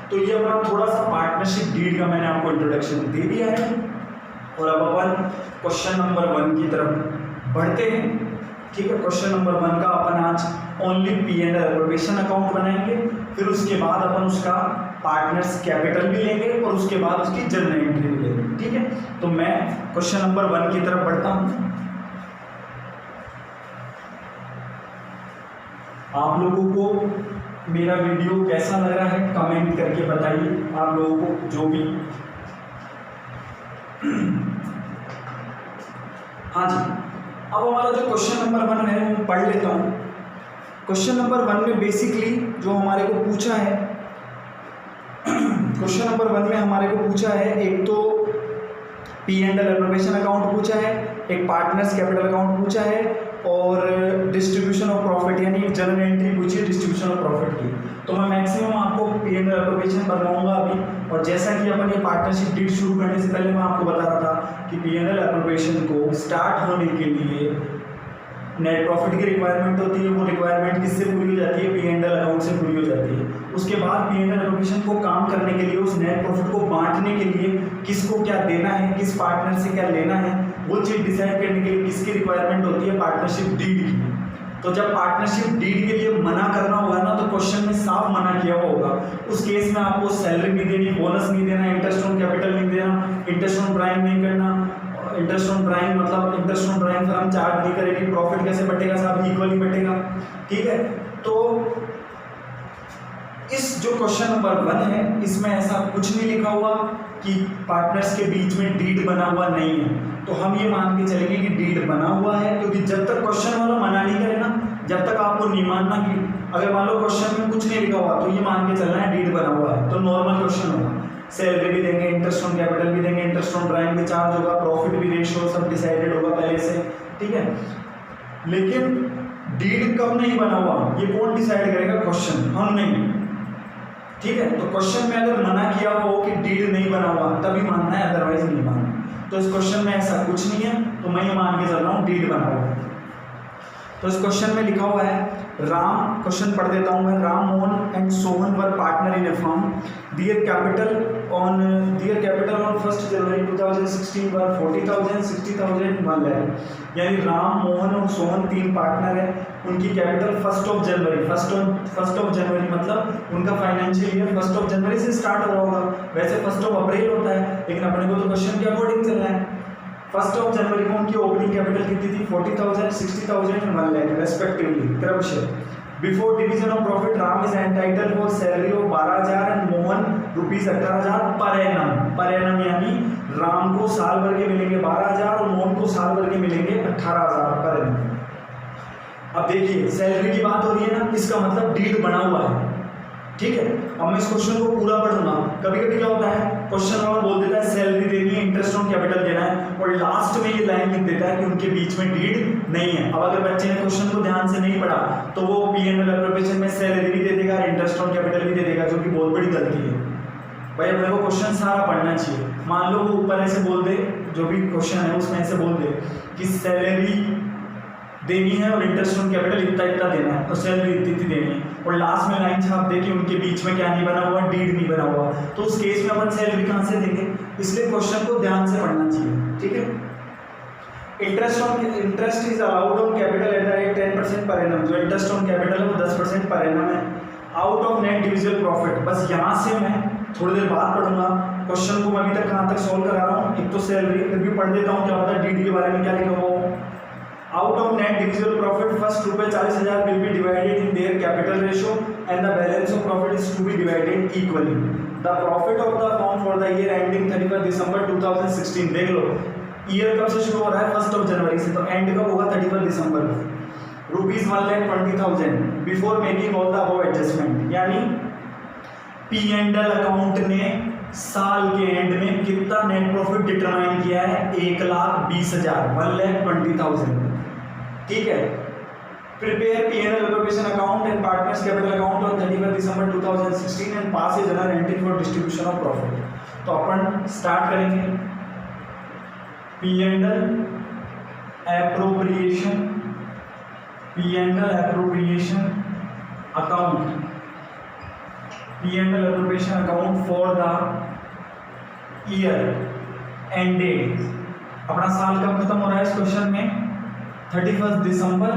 तो ये अपना थोड़ा सा पार्टनरशिप डीड का मैंने आपको इंट्रोडक्शन दे दिया है। और अब अपन क्वेश्चन नंबर 1 की तरफ बढ़ते हैं। ठीक है, क्वेश्चन नंबर 1 का अपन आज ओनली P&L एप्रोप्रिएशन अकाउंट बनाएंगे, फिर उसके बाद अपन उसका पार्टनर्स कैपिटल भी लेंगे और उसके बाद उसकी जनरल एंट्री भी लेंगे। ठीक है, तो मैं क्वेश्चन नंबर 1 की तरफ बढ़ता हूँ। आप लोगों को मेरा वीडियो कैसा लग रहा है कमेंट करके बताइए, आप लोगों को जो भी। हाँ जी, अब हमारा जो क्वेश्चन नंबर 1 है वो पढ़ लेता हूँ। क्वेश्चन नंबर 1 में बेसिकली जो हमारे को पूछा है, क्वेश्चन नंबर 1 में हमारे को पूछा है, एक तो P&L एप्रोप्रिएशन अकाउंट पूछा है, एक पार्टनर्स कैपिटल अकाउंट पूछा है, और डिस्ट्रीब्यूशन ऑफ प्रॉफिट यानी एक जर्नल एंट्री पूछी है डिस्ट्रीब्यूशन ऑफ प्रॉफिट की। तो मैं मैक्सिमम आपको P&L एप्रोप्रिएशन बनवाऊंगा अभी। और जैसा कि अपन ये पार्टनरशिप डीड शुरू करने से पहले मैं आपको बता रहा था कि P&L एप्रोप्रिएशन को स्टार्ट होने के लिए नेट प्रॉफिट की रिक्वायरमेंट होती है। वो रिक्वायरमेंट किससे पूरी हो जाती है? P&L अकाउंट से पूरी हो जाती है। उसके बाद P&L एप्रोप्रिएशन को काम करने के लिए, उस नेट प्रॉफिट को बांटने के लिए किसको क्या देना है, किस पार्टनर से क्या लेना है, वो चीज़ डिसाइड करने के लिए किसकी रिक्वायरमेंट होती है? पार्टनरशिप डीड की। तो जब पार्टनरशिप डीड के लिए मना करना होगा ना, तो क्वेश्चन में साफ मना किया हुआ होगा। उस केस में आपको सैलरी नहीं देनी, बोनस नहीं देना, इंटरेस्ट ऑन कैपिटल नहीं देना, इंटरेस्ट ऑन प्राइम नहीं करना। इंटरेस्ट ऑन प्राइम मतलब interest on prime firm charge नहीं करेगी। प्रॉफिट कैसे बटेगा साहब? इक्वली बटेगा। ठीक है, तो इस जो क्वेश्चन नंबर 1 है इसमें ऐसा कुछ नहीं लिखा हुआ कि पार्टनर्स के बीच में डीड बना हुआ नहीं है। तो हम ये मान के चलेंगे कि डीड बना हुआ है, क्योंकि जब तक क्वेश्चन वाला मना नहीं करे ना, जब तक आपको नहीं मानना कि अगर मान लो क्वेश्चन में कुछ नहीं लिखा हुआ तो ये मान के चलना है डीड बना हुआ है, तो नॉर्मल क्वेश्चन होगा। सैलरी भी देंगे, इंटरेस्ट ऑन कैपिटल भी देंगे, इंटरेस्ट ऑन प्राइम भी चार्ज होगा, प्रॉफिट भी रेशियो सब डिसाइडेड होगा पहले से। ठीक है, लेकिन डीड कब नहीं बना हुआ ये कौन डिसाइड करेगा? क्वेश्चन, हम नहीं। ठीक है, तो क्वेश्चन में अगर मना किया हुआ हो कि डीड नहीं बना हुआ तभी मानना है, अदरवाइज नहीं मानना। तो इस क्वेश्चन में ऐसा कुछ नहीं है, तो मैं ये मान के चल रहा हूँ डीड बना हुआ है। तो इस क्वेश्चन में लिखा हुआ है, राम, क्वेश्चन पढ़ देता हूँ मैं। Ram, Mohan and Sohan were partner in a firm. Their capital on 1 January 2016 वर 40,000, 60,000, 1 लाख। यानी राम, मोहन और सोहन 3 पार्टनर है। उनकी कैपिटल 1 जनवरी, फर्स्ट ऑफ जनवरी मतलब उनका फाइनेंशियल ईयर 1 जनवरी से स्टार्ट हो रहा होगा। वैसे 1 अप्रैल होता है, लेकिन अपने को तो क्वेश्चन के अकॉर्डिंग चलना है। 1 जनवरी को उनकी ओपनिंग कैपिटल कितनी थी? 40,000, 60,000 एंड 1 लाख रेस्पेक्टिवली क्रमशः। Before division of profit Ram is entitled for salary of 12,000 and Mohan rupees 18,000 per annum. Per annum यानी राम को साल भर के मिलेंगे 12,000 और मोहन को साल भर के मिलेंगे 18,000 पर एनम। अब देखिए सैलरी की बात हो रही है ना, इसका मतलब डीड बना हुआ है। ठीक है, अब मैं इस क्वेश्चन को पूरा पढ़ूंगा। कभी कभी क्या होता है, क्वेश्चन वाला बोल देता है सैलरी देनी है, इंटरेस्ट ऑन कैपिटल देना है, और लास्ट में ये लाइन लिख देता है कि उनके बीच में डीड नहीं है। अब अगर बच्चे ने क्वेश्चन को ध्यान से नहीं पढ़ा तो वो P&L एप्रोप्रिएशन में सैलरी भी दे देगा, इंटरेस्ट ऑन कैपिटल भी दे देगा, जो कि बहुत बड़ी गलती है। भाई अपने को क्वेश्चन सारा पढ़ना चाहिए। मान लो वो ऊपर ऐसे बोल दे, जो भी क्वेश्चन है उसमें ऐसे बोल दे कि सैलरी देनी है और इंटरेस्ट ऑन कैपिटल इतना इतना देना है, तो सैलरी इतनी इतनी देनी है, और लास्ट में लाइन छाप दे कि उनके बीच में क्या नहीं बना हुआ? डीड नहीं बना हुआ। तो उस केस में अपन सैलरी कहाँ से देंगे? इसलिए क्वेश्चन को ध्यान से पढ़ना चाहिए। ठीक है, interest is allowed on capital at the rate 10% per annum. जो इंटरेस्ट ऑन कैपिटल है वो 10% पर एनम है। Out of net divisible profit, बस यहाँ से मैं थोड़ी देर बाद पढ़ूंगा। क्वेश्चन को मैं अभी तक कहाँ तक सॉल्व करा रहा हूँ, एक तो सैलरी, फिर भी पढ़ देता हूँ क्या होता है डीड के बारे में क्या लिखा हुआ। Out of net divisible profit, first ₹40,000 will be divided in their capital ratio and the balance of profit is to be divided equally. The profit of the firm for the year ending 31 December 2016, देख लो year कब से शुरू हो रहा है? 1 जनवरी से, तो and कब होगा? 31 दिसंबर को। ₹1,20,000 before making all the above adjustment. यानी P&L अकाउंट ने साल के एंड में कितना नेट प्रॉफिट डिटरमाइन किया है? 1,20,000, 1,20,000। ठीक है, prepare P&L appropriation account and partners capital account on 31 December 2016 and pass a general entry for distribution of profit. तो अपन स्टार्ट करेंगे P&L appropriation, P&L appropriation account, P&L appropriation account for the year ended. अपना साल कब खत्म हो रहा है इस क्वेश्चन में? 31 दिसंबर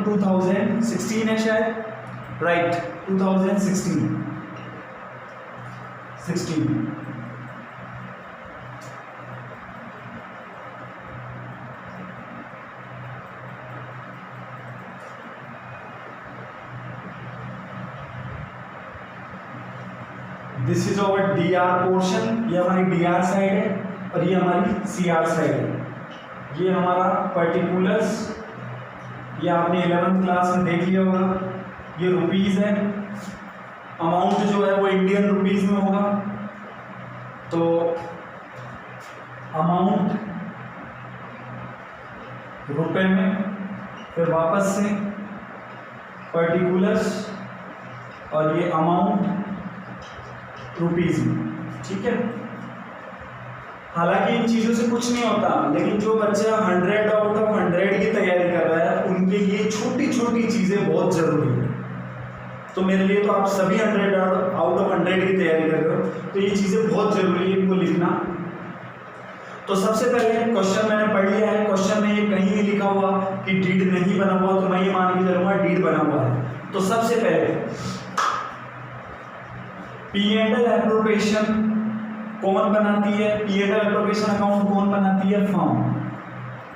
2016 है शायद, right 2016। This is our D R portion, ये हमारी डी आर साइड है और ये हमारी सी आर साइड है। ये हमारा पर्टिकुलर्स, ये आपने 11th क्लास में देख लिया होगा। ये रुपीज़ है, अमाउंट जो है वो इंडियन रुपीज़ में होगा, तो अमाउंट रुपए में, फिर वापस से पर्टिकुलर्स और ये अमाउंट रुपीज़ में, ठीक है। हालांकि इन चीज़ों से कुछ नहीं होता, लेकिन जो बच्चा 100 आउट ऑफ 100 की तैयारी कर रहा है उनके लिए छोटी छोटी चीज़ें बहुत ज़रूरी है। तो मेरे लिए तो आप सभी 100 आउट ऑफ 100 की तैयारी कर रहे हो, तो ये चीज़ें बहुत ज़रूरी है इनको लिखना। तो सबसे पहले क्वेश्चन मैंने पढ़ लिया है। क्वेश्चन में ये कहीं नहीं लिखा हुआ कि डीड नहीं बना हुआ, तो मैं ये मान के चलूँगा डीड बना हुआ है। तो सबसे पहले पी एंड एल एप्रोप्रिएशन कौन बनाती है? P and L appropriation account कौन बनाती है? Firm.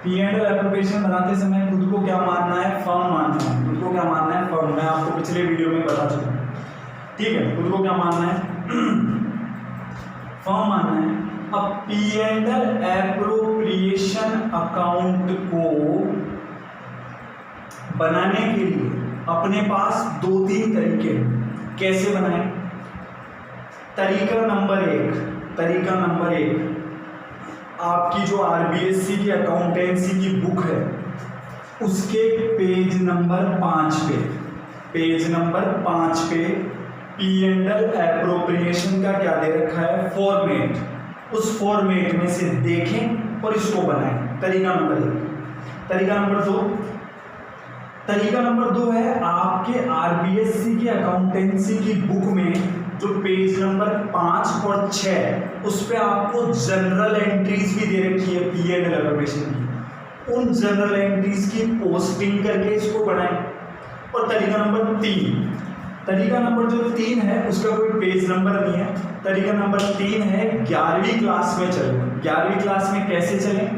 P and L appropriation बनाते समय खुद को क्या मानना है? फर्म मानना है। खुद को क्या मानना है? फर्म। मैं आपको पिछले वीडियो में बता चुका हूँ, ठीक है। खुद को क्या मानना है? फर्म मानना है। अब P and L appropriation account को बनाने के लिए अपने पास 2-3 तरीके। कैसे बनाएं? तरीका नंबर एक, आपकी जो आरबीएससी की अकाउंटेंसी की बुक है उसके पेज नंबर 5 पे पी एंड एल एप्रोप्रिएशन का क्या दे रखा है? फॉर्मेट। उस फॉर्मेट में से देखें और इसको बनाएं। तरीका नंबर 1। तरीका नंबर 2 है आपके आरबीएससी की अकाउंटेंसी की बुक में जो पेज नंबर 5 और 6 उस पे आपको जनरल एंट्रीज भी दे रखी है पी एंड एल एप्रोप्रिएशन की। उन जनरल एंट्रीज की पोस्टिंग करके इसको बनाएं। और तरीका नंबर जो 3 है उसका कोई पेज नंबर नहीं है। तरीका नंबर 3 है 11वीं क्लास में चलें। 11वीं क्लास में कैसे चलें?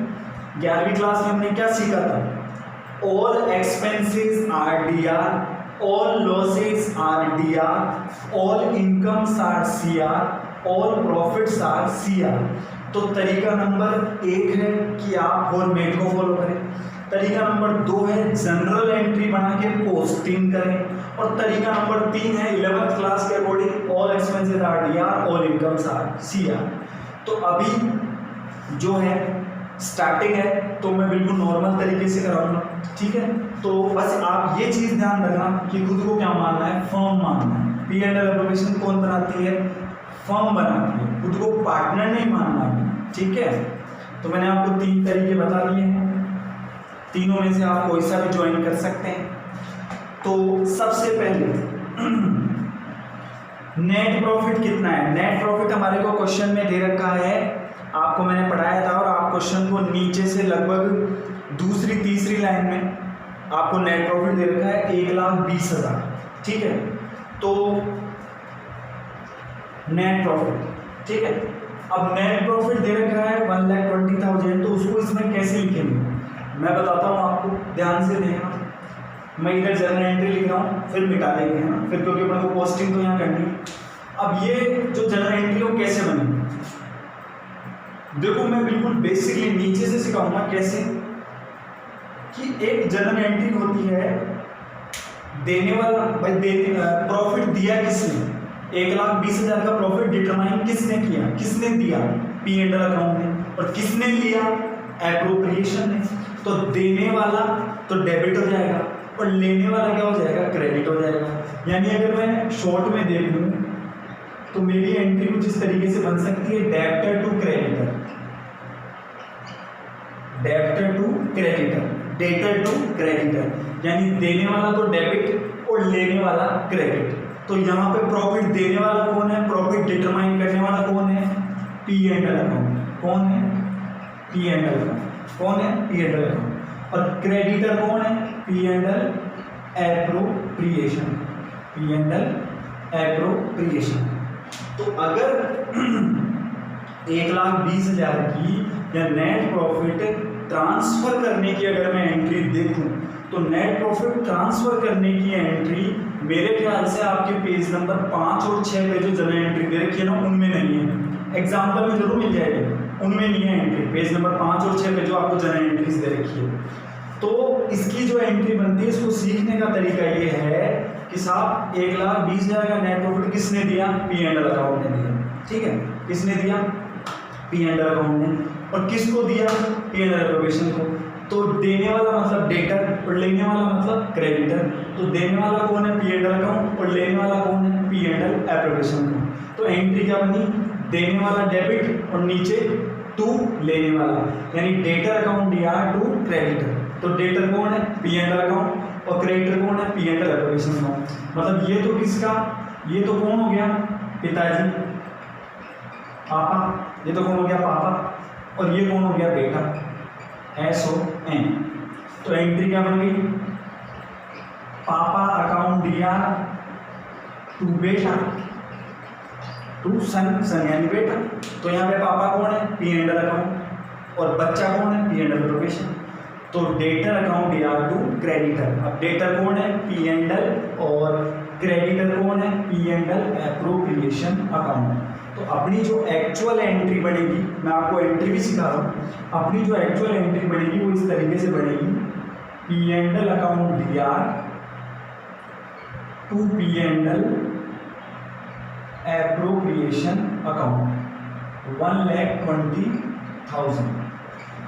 11वीं क्लास में हमने क्या सीखा था? All expenses are DR, all losses are DR, all incomes are CR, all profits are CR. तो तरीका नंबर 1 है कि आप फॉर्मेट को फॉलो करें। तरीका नंबर 2 है जनरल एंट्री बना के पोस्टिंग करें। और तरीका नंबर 3 है 11th क्लास के according all expenses are DR, all incomes are CR. तो अभी जो है स्टार्टिंग है तो मैं बिल्कुल नॉर्मल तरीके से कराऊंगा, ठीक है। तो बस आप ये चीज़ ध्यान रखना कि खुद को क्या मानना है? फर्म मानना है। पी एंड एल एप्रोप्रिएशन कौन बनाती है? फर्म बनाती है। खुद को पार्टनर नहीं मानना, ठीक है। तो मैंने आपको 3 तरीके बता दिए हैं, तीनों में से आप कोई सा भी ज्वाइन कर सकते हैं। तो सबसे पहले नेट प्रॉफिट कितना है? नेट प्रॉफिट हमारे को क्वेश्चन में दे रखा है, आपको मैंने पढ़ाया था, और आप क्वेश्चन को नीचे से लगभग दूसरी तीसरी लाइन में आपको नेट प्रॉफिट दे रखा है 1,20,000, ठीक है। तो नेट प्रॉफिट, ठीक है। अब नेट प्रॉफिट दे रखा है 1,20,000, तो उसको इसमें कैसे लिखेंगे मैं बताता हूँ आपको, ध्यान से देखना। मैं इधर जनरल एंट्री लिख रहा हूँ, फिर मिटा देंगे, है ना, फिर क्योंकि अपने को पोस्टिंग तो यहाँ करनी है। अब ये जो जनरल एंट्री हो कैसे बनेगी, देखो मैं बिल्कुल बेसिकली नीचे से सिखाऊंगा कैसे। कि एक जनरल एंट्री होती है देने वाला, भाई प्रॉफिट दिया किसने? 1,20,000 का प्रॉफिट डिटरमाइन किसने किया? किसने दिया? पी एंड एल अकाउंट ने। और किसने लिया? एप्रोप्रिएशन ने। तो देने वाला तो डेबिट हो जाएगा और लेने वाला क्या हो जाएगा? क्रेडिट हो जाएगा। यानी अगर मैं शॉर्ट में देख लूँ तो मेरी एंट्री कुछ इस तरीके से बन सकती है, debtor to creditor, debtor to creditor, debtor to creditor. यानी देने वाला तो डेबिट और लेने वाला क्रेडिट। तो यहाँ पे प्रॉफिट देने वाला कौन है? प्रॉफिट डिटरमाइन करने वाला कौन है? P and L account. कौन है? P and L account. कौन है? P and L account. और क्रेडिटर कौन है? P and L appropriation, P and L appropriation. तो अगर 1,20,000 की या नेट प्रॉफिट ट्रांसफर करने की अगर मैं एंट्री देखूं तो नेट प्रॉफिट ट्रांसफर करने की एंट्री मेरे ख्याल से आपके पेज नंबर 5 और 6 पे जो जनरल एंट्री दे रखी है ना, उनमें नहीं है। एग्जाम्पल में जरूर मिल जाएगी, उनमें नहीं है एंट्री। पेज नंबर 5 और 6 पे जो आपको जनरल एंट्रीज दे रखी है, तो इसकी जो एंट्री बनती है, इसको सीखने का तरीका ये है कि साहब 1,20,000 का नेट प्रॉफिट किसने दिया? P&L अकाउंट ने दिया। ठीक है, किसने दिया? P&L अकाउंट ने। और किसको दिया? P&L एप्रोप्रिएशन को। तो देने वाला मतलब डेटर और लेने वाला मतलब क्रेडिटर। तो देने वाला कौन है? P&L account. और लेने वाला कौन है? P&L एप्रोप्रिएशन का। तो एंट्री क्या बनी? देने वाला डेबिट और नीचे टू लेने वाला, यानी डेटर अकाउंट दिया टू क्रेडिटर। तो डेटर कौन है? P&L account. और क्रेडिटर कौन है? P&L appropriation account. मतलब ये तो किसका? ये तो कौन हो गया? पिताजी, पापा। ये तो कौन हो गया? पापा। और ये कौन हो गया? बेटा, SON। तो एंट्री क्या बन गई? पापा अकाउंट दिया टू बेटा, टू सन, सन यानी बेटा। तो यहाँ पे पापा कौन है? P&L account. और बच्चा कौन है? P&L appropriation. तो डेटर अकाउंट दिया टू क्रेडिटर। अब डेटर कौन है? P&L। और क्रेडिटर कौन है? P&L appropriation account. तो अपनी जो एक्चुअल एंट्री बनेगी, मैं आपको एंट्री भी सिखा रहा हूँ, अपनी जो एक्चुअल एंट्री बनेगी वो इस तरीके से बनेगी। P&L अकाउंट दिया टू P&L एप्रोप्रिएशन अकाउंट 1,20,000।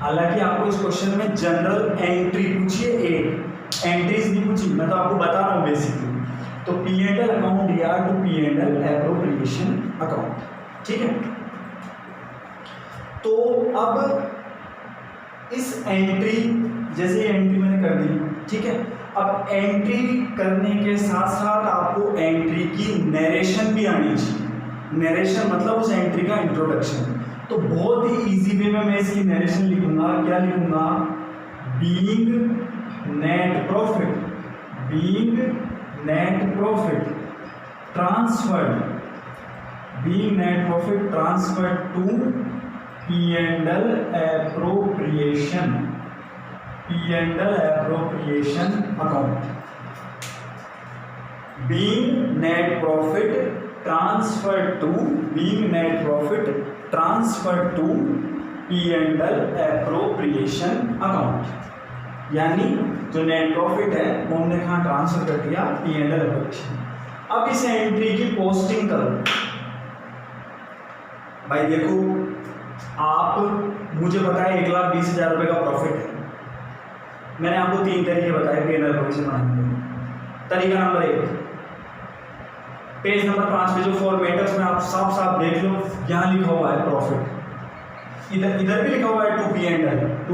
हालांकि आपको इस क्वेश्चन में जनरल एंट्री पूछिए, एक एंट्रीज नहीं पूछी, मैं तो आपको बता रहा हूँ बेसिकली। तो P&L अकाउंट दिया टू P&L एप्रोप्रिएशन अकाउंट। ठीक है, तो अब इस एंट्री, जैसे एंट्री मैंने कर दी, ठीक है, अब एंट्री करने के साथ साथ आपको एंट्री की नरेशन भी आनी चाहिए। नरेशन मतलब उस एंट्री का इंट्रोडक्शन। तो बहुत ही इजी वे में मैं इसकी नरेशन लिखूंगा। क्या लिखूंगा? Being net profit, being net profit transferred, being net profit transferred to P&L appropriation, P&L appropriation account. Being net profit transferred to, being net profit transferred to P&L appropriation account. यानी जो net profit है वो हमने कहाँ transfer कर दिया? P&L appropriation. अब इस एंट्री की पोस्टिंग करो। भाई देखो, आप मुझे बताए 1,20,000 रुपये का प्रॉफिट है। मैंने आपको 3 तरीके बताए P&L एप्रोप्रिएशन बनाने के। तरीका नंबर 1, पेज नंबर 5 पे जो फॉर्मेट है उसमें आप साफ साफ देख लो, यहाँ लिखा हुआ है प्रॉफिट। इधर भी लिखा हुआ है to P&L to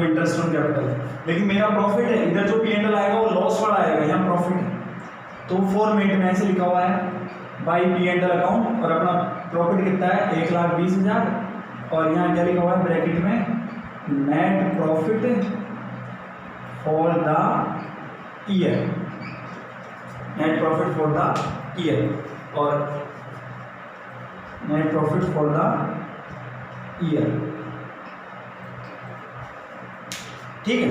interest on capital, लेकिन मेरा प्रॉफिट है। इधर जो P&L आएगा वो लॉस वाला आएगा, यहाँ प्रॉफिट है। तो फॉर्मेट में ऐसे लिखा हुआ है बाई P&L अकाउंट, और अपना प्रॉफिट कितना है? 1,20,000। और यहाँ क्या लिखा हुआ है ब्रैकेट में? Net profit for the year, net profit for the year, और net profit for the year. ठीक है,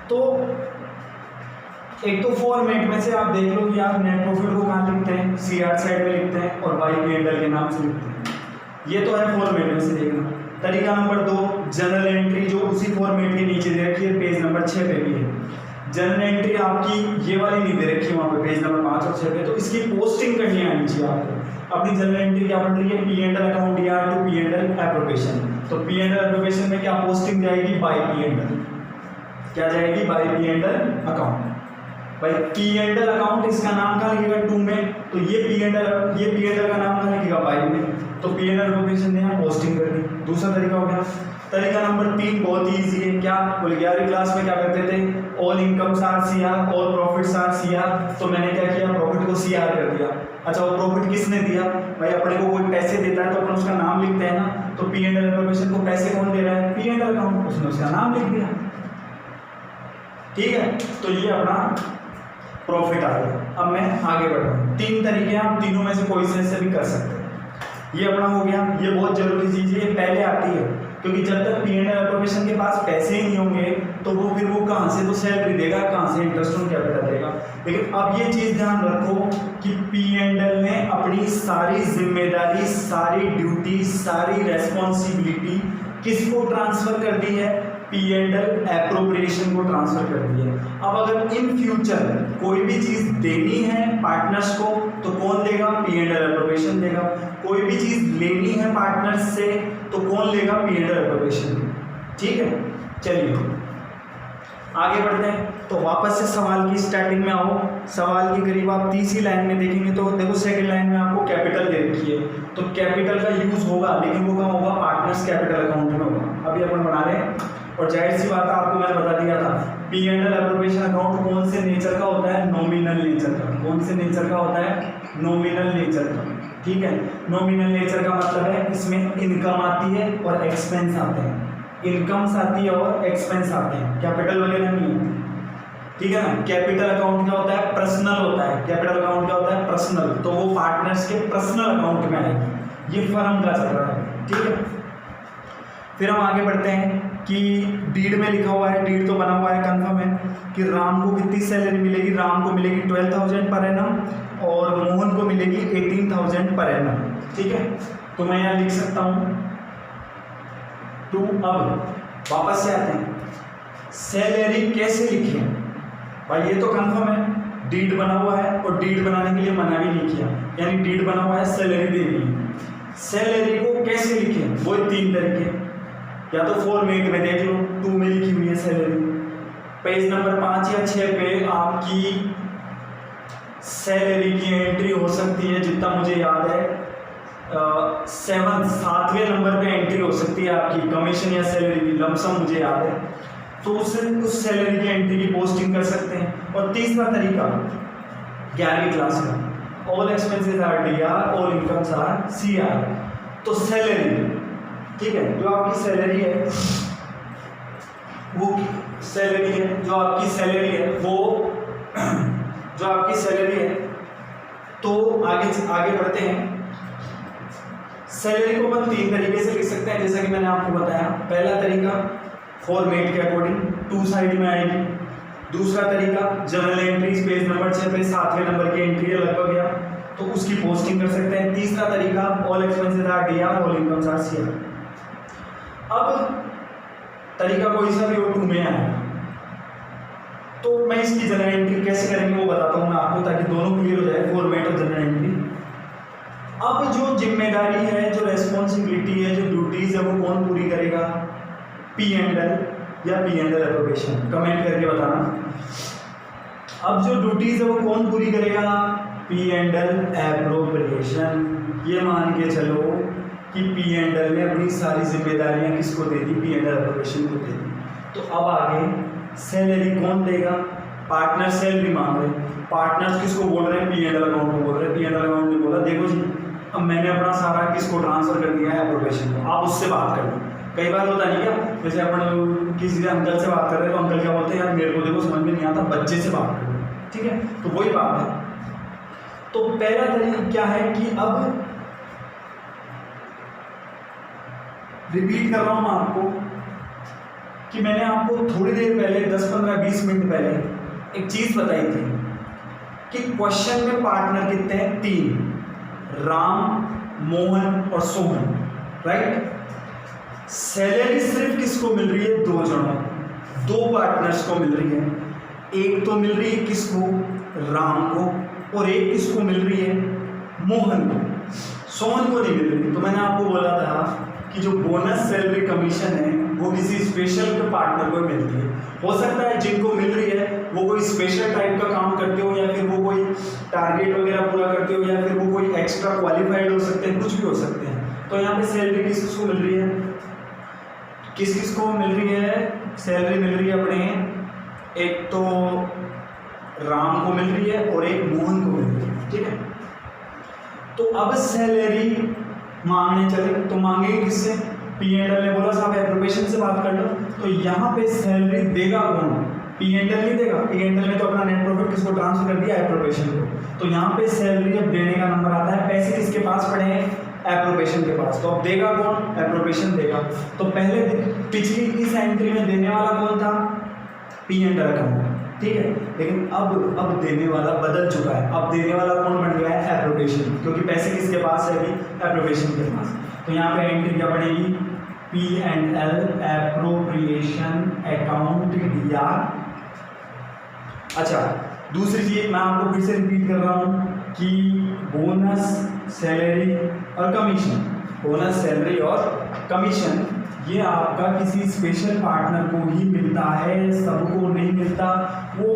तो एक तो फॉर्मेट में से आप देख लो कि आप नेट प्रॉफिट को कहाँ लिखते हैं? CR साइड में लिखते हैं और बाई P&L के नाम से लिखते हैं। ये तो है फॉर्मेट में से देखना। तरीका नंबर 2, जनरल एंट्री जो उसी फॉर्मेट के नीचे दे रखी है, पेज नंबर 6 पे भी है। जनरल एंट्री आपकी ये वाली नहीं दे रखी है वहाँ पे, पेज नंबर 5 और 6 पे। तो इसकी पोस्टिंग करनी आनी चाहिए आपको। अपनी जनरल एंट्री क्या बन रही है? P&L अकाउंट या टू P&L एप्रोप्रिएशन। तो P&L एप्रोप्रिएशन में क्या पोस्टिंग जाएगी? By P&L। क्या जाएगी? By P&L account. भाई P&L अकाउंट, इसका नाम कहाँ लिखेगा? टू में। तो ये P&L का नाम कहाँ लिखेगा? बाई में। तो P&L एप्रोप्रिएशन ने यहाँ पोस्टिंग कर दी। दूसरा तरीका हो गया। तरीका नंबर 3 बहुत ही ईजी है। क्या? 11वीं क्लास में क्या करते थे? All incomes are CR, all profits are CR। तो मैंने क्या किया? प्रॉफिट को CR कर दिया। अच्छा, वो प्रॉफिट किसने दिया? भाई अपने को कोई पैसे देता है तो अपन उसका नाम लिखते हैं ना। तो P&L एप्रोप्रिएशन को पैसे कौन दे रहा है? P&L अकाउंट, उसने उसका नाम लिख दिया। ठीक है, तो ये अपना प्रॉफिट आ गया। अब मैं आगे बढ़ रहा हूँ। 3 तरीके हैं, आप तीनों में से कोई से भी कर सकते हैं। ये अपना हो गया, ये बहुत जरूरी चीज़ है, ये पहले आती है, क्योंकि जब तक पी एंड एल एप्रोप्रिएशन के पास पैसे ही नहीं होंगे तो वो फिर वो कहाँ से तो सैलरी देगा, कहाँ से इंटरेस्ट ऑन कैपिटल देगा। लेकिन अब ये चीज़ ध्यान रखो कि पी एंड एल ने अपनी सारी जिम्मेदारी, सारी ड्यूटी, सारी रेस्पॉन्सिबिलिटी किसको ट्रांसफर कर दी है, पी एंड एल एप्रोप्रिएशन को ट्रांसफर कर दी है। अब अगर इन फ्यूचर कोई भी चीज़ देनी है पार्टनर्स को तो कौन देगा, पी एंड एल एप्रोप्रिएशन देगा। कोई भी चीज़ लेनी है पार्टनर्स से तो कौन लेगा, पी एंड एल एप्रोप्रिएशन। ठीक है, चलिए आगे बढ़ते हैं। तो वापस से सवाल की स्टार्टिंग में आओ। सवाल की करीब आप तीसरी लाइन में देखेंगे तो देखो सेकंड लाइन में आपको कैपिटल दे रखी है, तो कैपिटल का यूज होगा, लेकिन वो कहाँ होगा, पार्टनर्स कैपिटल अकाउंट में होगा। अभी अपन बना रहे हैं, और जाहिर सी बात है आपको मैंने बता दिया था P and L appropriation account कौन से नेचर का होता है, नॉमिनल नेचर का। कौन से नेचर का होता है, नॉमिनल नेचर का। ठीक है, नॉमिनल नेचर का मतलब है इसमें इनकम आती है और एक्सपेंस आते हैं, इनकम्स आती है और एक्सपेंस आते हैं, कैपिटल वगैरह नहीं होती। ठीक है ना। कैपिटल अकाउंट क्या होता है, पर्सनल होता है। कैपिटल अकाउंट क्या होता है, पर्सनल, तो वो पार्टनर्स के पर्सनल अकाउंट में आएगी। ये फर्म का चल रहा है। ठीक है, फिर हम आगे बढ़ते हैं कि डीड में लिखा हुआ है, डीड तो बना हुआ है, कंफर्म है कि राम को कितनी सैलरी मिलेगी, राम को मिलेगी 12,000 पर एनम और मोहन को मिलेगी 18,000 पर एनम। ठीक है, तो मैं यहाँ लिख सकता हूँ टू। अब वापस से आते हैं, सैलरी कैसे लिखें भाई, ये तो कंफर्म है, डीड बना हुआ है और डीड बनाने के लिए मना भी नहीं किया, यानी डीड बना हुआ है, सैलरी देनी है। सैलरी को कैसे लिखें, वो 3 तरीके, या तो फॉर्मेट में देख लो, 2 में लिखी हुई है सैलरी, पेज नंबर 5 या 6 पे आपकी सैलरी की एंट्री हो सकती है, जितना मुझे याद है 7वें नंबर पे एंट्री हो सकती है आपकी, कमीशन या सैलरी की लमसम मुझे याद है, तो उससे उस सैलरी की एंट्री की पोस्टिंग कर सकते हैं। और तीसरा तरीका 11वीं क्लास का, all expenses are D R, all incomes are C R. तो सैलरी, ठीक है, जो आपकी सैलरी है वो सैलरी है, जो आपकी सैलरी है वो जो आपकी सैलरी है, तो आगे बढ़ते हैं। सैलरी को अपन 3 तरीके से लिख सकते हैं, जैसा कि मैंने आपको बताया। पहला तरीका फॉर्मेट के अकॉर्डिंग 2 साइड में आएगी। दूसरा तरीका जनरल एंट्रीज, पेज नंबर 6 पे 7वें नंबर की एंट्री है लगभग या, तो उसकी पोस्टिंग कर सकते हैं। तीसरा तरीका all expenses are D R, all incomes are C R. अब तरीका कोई सा भी हो 2 में आएगा, तो मैं इसकी जनरल एंट्री कैसे करेंगे वो बताता हूँ मैं आपको, ताकि दोनों क्लियर हो जाए, फॉर्मेट और जनरल एंट्री। अब जो जिम्मेदारी है, जो रेस्पॉन्सिबिलिटी है, जो ड्यूटीज है, वो कौन पूरी करेगा, पी एंड एल या P and L appropriation, comment करके बताना। अब जो ड्यूटीज है वो कौन पूरी करेगा, पी एंड एल एप्रोप्रिएशन। ये मान के चलो कि पी एंड एल ने अपनी सारी जिम्मेदारियां किसको दे दी, पी एंड एल एप्रोप्रिएशन को दे दी। तो अब आगे सैलरी कौन देगा, पार्टनर सैलरी मांग रहे, पार्टनर किसको बोल रहे हैं, पी एंड एल अकाउंट को बोल रहे हैं। पी एंड एल अकाउंट ने बोला देखो जी अब मैंने अपना सारा किसको ट्रांसफर कर दिया है, एप्रोप्रिएशन को, आप उससे बात कर लो। कई बार होता नहीं क्या, जैसे अपन किसी से अंकल से बात कर रहे हैं तो अंकल क्या बोलते हैं, यार मेरे को देखो समझ में नहीं आता, बच्चे से बात करो। ठीक है, तो वही बात है। तो पहला तरीका क्या है कि अब रिपीट कर रहा हूं मैं आपको कि मैंने आपको थोड़ी देर पहले 10-15-20 मिनट पहले एक चीज बताई थी कि क्वेश्चन में पार्टनर कितने हैं, 3, राम, मोहन और सोहन, राइट। सैलरी सिर्फ किसको मिल रही है, 2 जनों, 2 पार्टनर्स को मिल रही है। एक तो मिल रही है किसको, राम को, और एक किसको मिल रही है, मोहन को, सोहन को नहीं मिल रही। तो मैंने आपको बोला था कि जो बोनस सैलरी कमीशन है वो किसी स्पेशल पार्टनर को मिलती है। हो सकता है जिनको मिल रही है वो कोई स्पेशल टाइप का काम करते हो, या फिर वो कोई टारगेट वगैरह पूरा करते हो, या फिर वो कोई एक्स्ट्रा क्वालिफाइड हो सकते हैं, कुछ भी हो सकते हैं। तो यहाँ पे सैलरी किस किस को मिल रही है, किस किस को मिल रही है, सैलरी मिल रही है अपने, एक तो राम को मिल रही है और एक मोहन को मिल रही है। ठीक है, तो अब सैलरी मांगने चले तो मांगेंगे किससे, पी एंड एल ने बोला साहब एप्रोप्रिएशन से बात कर लो। तो यहाँ पे सैलरी देगा कौन, पी एंड एल नहीं देगा, पी एंड एल ने तो अपना नेट प्रॉफिट किसको ट्रांसफर कर दिया, एप्रोप्रिएशन को। तो यहाँ पे सैलरी जब देने का नंबर आता है, पैसे किसके पास पड़े हैं, एप्रोप्रिएशन के पास। तो अब देगा कौन? एप्रोप्रिएशन देगा। तो पहले पिछली इस एंट्री में देने वाला कौन था? पी एंड एल अकाउंट, ठीक है। लेकिन अब देने वाला बदल चुका है। अब देने वाला कौन बन गया है? एप्रोप्रिएशन, क्योंकि पैसे किसके पास है अभी? एप्रोप्रिएशन के पास। तो यहाँ पे एंट्री क्या बनेगी? P and L appropriation account DR. अच्छा, दूसरी चीज मैं आपको फिर से रिपीट कर रहा हूँ कि बोनस, सैलरी और कमीशन, बोनस, सैलरी और कमीशन ये आपका किसी स्पेशल पार्टनर को ही मिलता है, सबको नहीं मिलता। वो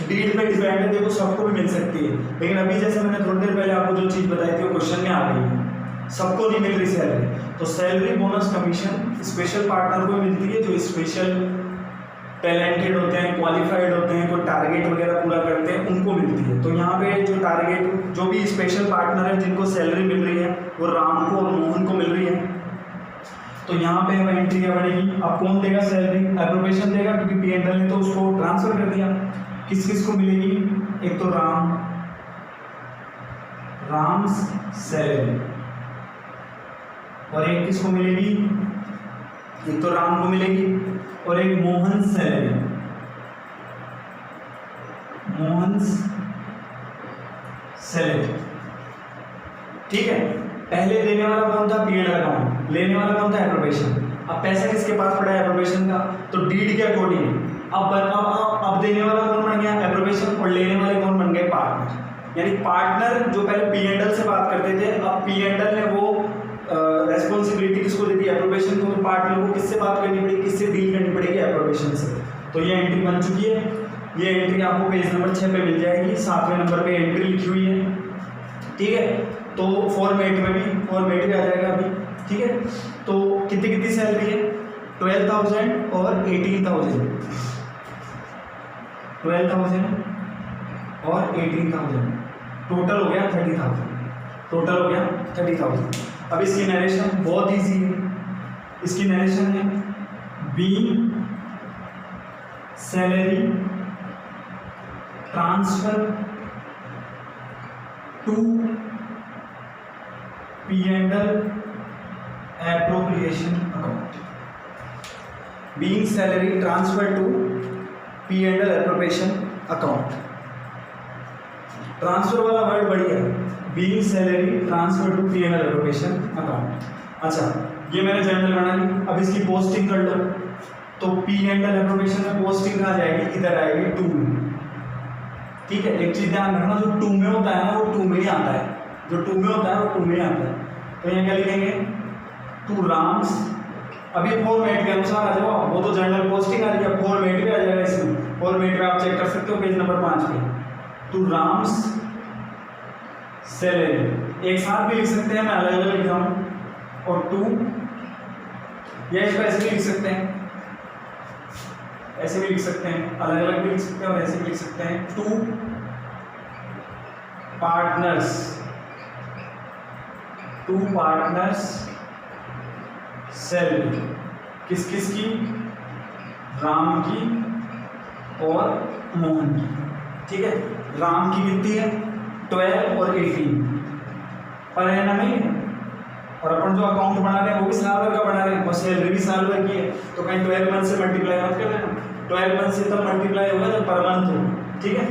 डील पे डिपेंड है, देखो सबको भी मिल सकती है, लेकिन अभी जैसे मैंने थोड़ी देर पहले आपको जो चीज़ बताई थी वो क्वेश्चन में आ गई है, सबको नहीं मिल रही सैलरी। तो salary, bonus, commission special partner को मिलती है जो स्पेशल टैलेंटेड होते हैं, क्वालिफाइड होते हैं, कोई टारगेट वगैरह पूरा करते हैं, उनको मिलती है। तो यहाँ पे जो टारगेट, जो भी स्पेशल पार्टनर है जिनको सैलरी मिल रही है वो राम को और मोहन को मिल रही है। तो यहाँ पे हमें एंट्री क्या बनेगी? अब कौन देगा सैलरी? एप्रोप्रिएशन देगा, क्योंकि पी एंड एल ने तो उसको ट्रांसफर कर दिया। किस किस को मिलेगी? एक तो राम्स सैलरी, और एक किसको मिलेगी? एक तो राम को मिलेगी और एक मोहन सैलरी, मोहन सैलरी, ठीक है। पहले देने वाला कौन था? पी एंड एल अकाउंट, लेने वाला कौन था? एप्रोप्रिएशन। अब पैसा किसके पास पड़ा है? एप्रोप्रिएशन का। तो डीड के अकॉर्डिंग अब देने वाला कौन बन गया? एप्रोप्रिएशन, और लेने वाले कौन बन गए? पार्टनर। यानी पार्टनर जो पहले पी एंड एल से बात करते थे, अब पी एंड एल ने वो रेस्पॉन्सिबिलिटी किसको दे दी? एप्रोप्रिएशन को। तो पार्टनर को किससे बात करनी पड़ेगी? किससे डील करनी पड़ेगी? एप्रोप्रिएशन से। तो ये एंट्री बन चुकी है। ये एंट्री आपको पेज नंबर 6 पे मिल जाएगी, 7वें नंबर पे एंट्री लिखी हुई है, ठीक है। तो फॉर्मेट में भी आ जाएगा अभी, ठीक है। तो कितनी कितनी सैलरी है? 12,000 और 18,000, 12,000 और 18,000, टोटल हो गया 30,000, टोटल हो गया 30,000। अब इसकी नरेशन बहुत इजी है। इसकी नरेशन है being salary transfer to P and L appropriation account. Being salary transfer to P and L appropriation account. Transfer वाला वर्ड बढ़िया है, being salary transfer to P and L appropriation account. अच्छा, ये मैंने general बना ली। अब इसकी पोस्टिंग कर लो। तो पी एंड एल एप्रोप्रिएशन में पोस्टिंग कहाँ जाएगी? इधर आएगी 2 में, ठीक है। एक चीज ध्यान रखना, जो 2 में होता है ना वो 2 में ही आता है, जो 2 में होता है वो 2 में ही आता है। तो यहाँ क्या लिखेंगे? 2 राम्स। अभी फॉर्मेट के अनुसार आ जाओ, वो तो जनरल पोस्टिंग आ रही है, फॉर्मेट भी आ जाएगा इसमें। फॉर्मेट में आप चेक कर सकते हो पेज नंबर 5 पे। 2 राम्स सैलरी, एक साथ भी लिख सकते हैं, मैं अलग अलग लिख रहा हूँ। और 2, या इसको ऐसे भी लिख सकते हैं, ऐसे भी लिख सकते हैं, अलग अलग भी लिख सकते हैं और ऐसे भी लिख सकते हैं। 2 पार्टनर्स, 2 पार्टनर्स सैलरी, किस किस की? राम की और मोहन की, ठीक है। राम की कितनी है? 12 और 18 पर एनम ही है, और अपन जो अकाउंट बना रहे हैं वो भी साल भर का बना रहे हैं, और सैलरी भी साल भर की है। तो कहीं 12 मंथ से मल्टीप्लाई मत कर लेना, 12 मंथ से तब मल्टीप्लाई होगा जब पर मंथ हो, ठीक है।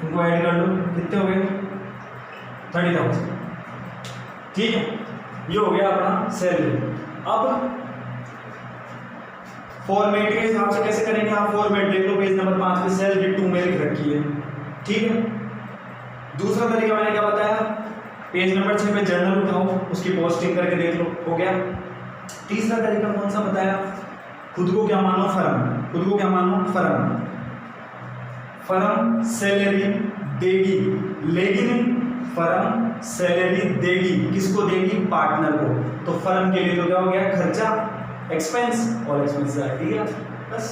इनको ऐड कर लो, कितने हो गए? 30,000, ठीक है। ये हो गया अपना सैलरी। अब फॉर्मेट के हिसाब से कैसे करेंगे? आप फॉर्मेट देख लो पेज नंबर 5 पे, सैलरी 2 में लिख रखी है, ठीक है। दूसरा तरीका मैंने क्या बताया? पेज नंबर 6 पे जर्नल उठाओ, उसकी पोस्टिंग करके देख लो, हो गया। तीसरा तरीका कौन सा बताया? खुद को क्या मानो? फर्म। खुद को क्या मानो? फर्म। फर्म सैलरी देगी, लेगी नहीं, फर्म सैलरी देगी, किसको देगी? पार्टनर को। तो फर्म के लिए तो क्या हो गया? खर्चा, एक्सपेंस, और एक्सपेंसेस आ दिया, बस,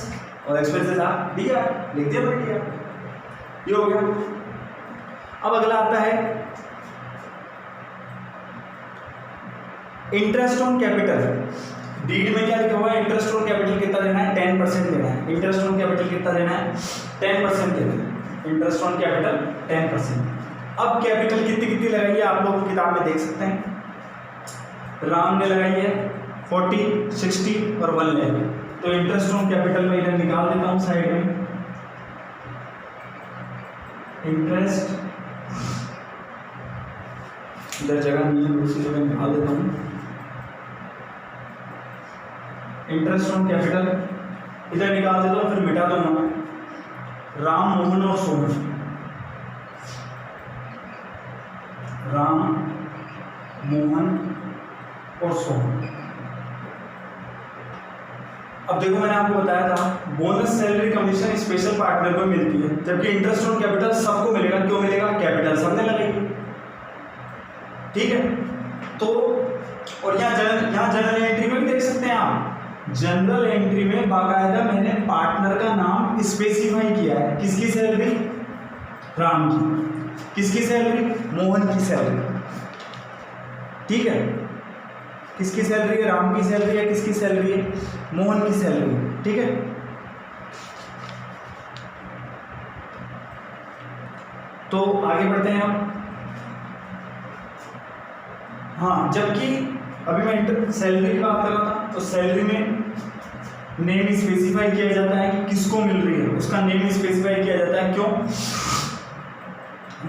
और एक्सपेंसेस आ दिया, लिख दिया, बैठ गया, ये हो गया। अब अगला आता है इंटरेस्ट ऑन कैपिटल। डीड में क्या लिखा हुआ है? इंटरेस्ट ऑन कैपिटल कितना देना है? 10% देना है। इंटरेस्ट ऑन कैपिटल कितना देना है? 10% देना है। Interest on capital 10%। अब कैपिटल कितनी कितनी लगाइए आप लोग किताब में देख सकते हैं। राम ने लगाई है 40, 60 और 1 लाख। तो इंटरेस्ट ऑन कैपिटल में इधर निकाल देता हूँ साइड में, इंटरेस्ट इधर जगह नहीं है, दूसरी जगह निकाल देता हूँ। इंटरेस्ट ऑन कैपिटल इधर निकाल देता हूँ, फिर मिटा दूंगा। राम, मोहन और सोहन, राम, मोहन और सोहन। अब देखो मैंने आपको बताया था bonus salary commission special partner को मिलती है, जबकि इंटरेस्ट ऑन कैपिटल सबको मिलेगा। क्यों मिलेगा? कैपिटल सबने लगाई, ठीक है। तो और यहाँ जनरल एंट्री में भी देख सकते हैं आप, जनरल एंट्री में बाकायदा मैंने पार्टनर का नाम स्पेसिफाई किया है। किसकी सैलरी? राम की। किसकी सैलरी? मोहन की सैलरी, ठीक है। किसकी सैलरी है? राम की सैलरी है। किसकी सैलरी है? मोहन की सैलरी, ठीक है। तो आगे बढ़ते हैं हम। हाँ, जबकि अभी मैं सैलरी की बात कर रहा था, तो सैलरी में नेम स्पेसिफाई किया जाता है कि किसको मिल रही है, उसका नेम स्पेसिफाई किया जाता है। क्यों?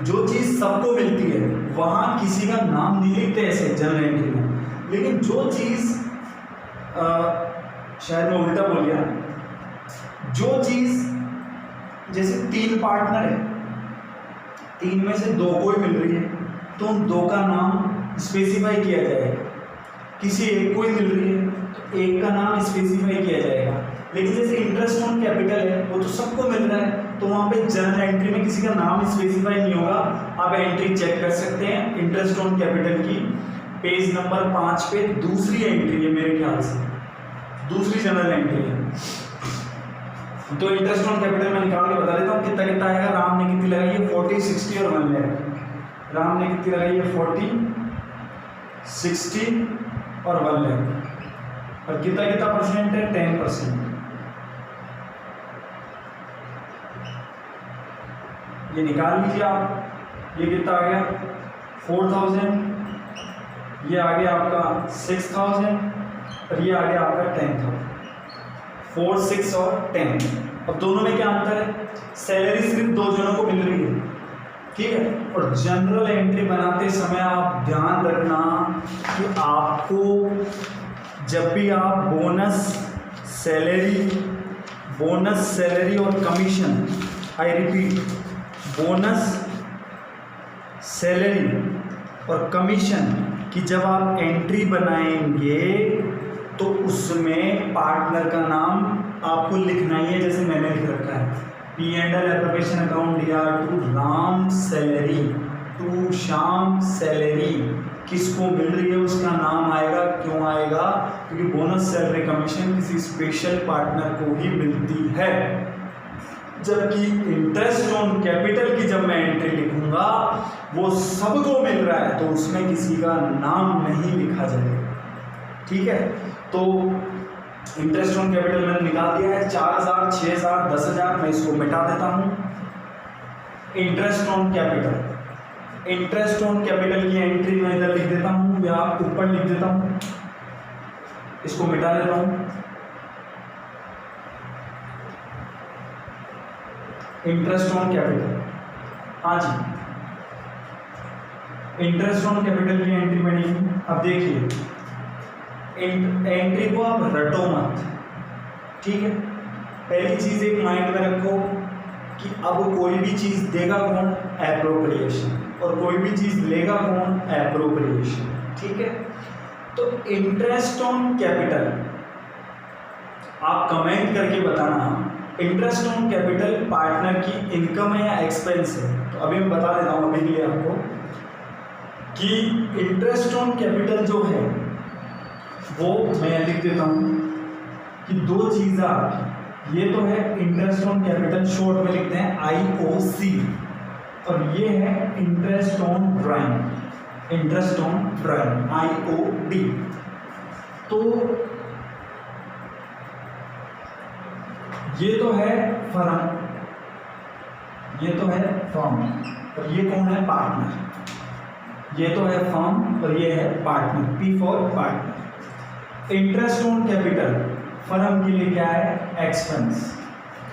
जो चीज सबको मिलती है वहां किसी का नाम नहीं लिखते ऐसे जनरल एंट्री में, लेकिन जो चीज शायद मैं उल्टा बोल गया, जो चीज जैसे 3 पार्टनर है, 3 में से 2 को ही मिल रही है, तो उन 2 का नाम स्पेसिफाई किया जाएगा। किसी एक को ही मिल रही है तो एक का नाम स्पेसिफाई किया जाएगा। लेकिन जैसे इंटरेस्ट ऑन कैपिटल है, वो तो सबको मिल रहा है, तो वहाँ पे जनरल एंट्री में किसी का नाम स्पेसिफाई नहीं होगा। आप एंट्री चेक कर सकते हैं इंटरेस्ट ऑन कैपिटल की, पेज नंबर 5 पे दूसरी एंट्री है मेरे ख्याल से, दूसरी जनरल एंट्री है। तो इंटरेस्ट ऑन कैपिटल में निकाल के बता देता हूँ कितना कितना आएगा। राम ने कितनी लगाई है? 40, 60 और 1 लाख। राम ने कितनी लगाई है? 40, 60 और 1 लाख। और कितना कितना परसेंट है? 10%। ये निकाल लीजिए आप। ये कितना आ गया? 4000, ये आ गया आपका 6000 और ये आ गया आपका 10,000। 4, 6 और 10। अब दोनों में क्या अंतर है? सैलरी सिर्फ 2 जनों को मिल रही है, ठीक है। और जनरल एंट्री बनाते समय आप ध्यान रखना कि आपको जब भी आप बोनस सैलरी और commission, I repeat, bonus salary और कमीशन की जब आप एंट्री बनाएंगे तो उसमें पार्टनर का नाम आपको लिखना ही है, जैसे मैंने लिख रखा है। P&L एप्लीकेशन अकाउंट दिया to Ram salary, to Shyam salary, किसको मिल रही है उसका नाम आएगा। क्यों आएगा? क्योंकि बोनस सैलरी कमीशन किसी स्पेशल पार्टनर को ही मिलती है। जबकि इंटरेस्ट ऑन कैपिटल की जब मैं एंट्री लिखूंगा वो सबको मिल रहा है, तो उसमें किसी का नाम नहीं लिखा जाएगा, ठीक है। तो इंटरेस्ट ऑन कैपिटल मैंने निकाल दिया है 4000, 6000, 10,000। मैं इसको मिटा देता हूँ। इंटरेस्ट ऑन कैपिटल की एंट्री मैं इधर लिख देता हूँ या ऊपर लिख देता हूँ, इसको मिटा देता हूँ। इंटरेस्ट ऑन कैपिटल, हाँ जी, इंटरेस्ट ऑन कैपिटल की एंट्री बनेगी। अब देखिए एंट्री को आप रटो मत, ठीक है। पहली चीज एक माइंड में रखो कि अब कोई भी चीज देगा कौन? एप्रोप्रिएशन। और कोई भी चीज लेगा कौन? एप्रोप्रिएशन, ठीक है। तो इंटरेस्ट ऑन कैपिटल आप कमेंट करके बताना इंटरेस्ट ऑन कैपिटल पार्टनर की इनकम है या एक्सपेंस है। तो अभी मैं बता देता हूँ अभी के लिए आपको कि इंटरेस्ट ऑन कैपिटल जो है वो मैं लिख देता हूँ कि 2 चीज़ आपकी, ये तो है इंटरेस्ट ऑन कैपिटल, शॉर्ट में लिखते हैं IOC, और ये है इंटरेस्ट ऑन ड्राइंग, IOD। तो ये तो है फर्म, और ये कौन है? पार्टनर। ये तो है फर्म और ये है partner, P for partner. Interest on capital firm के लिए क्या है, एक्सपेंस,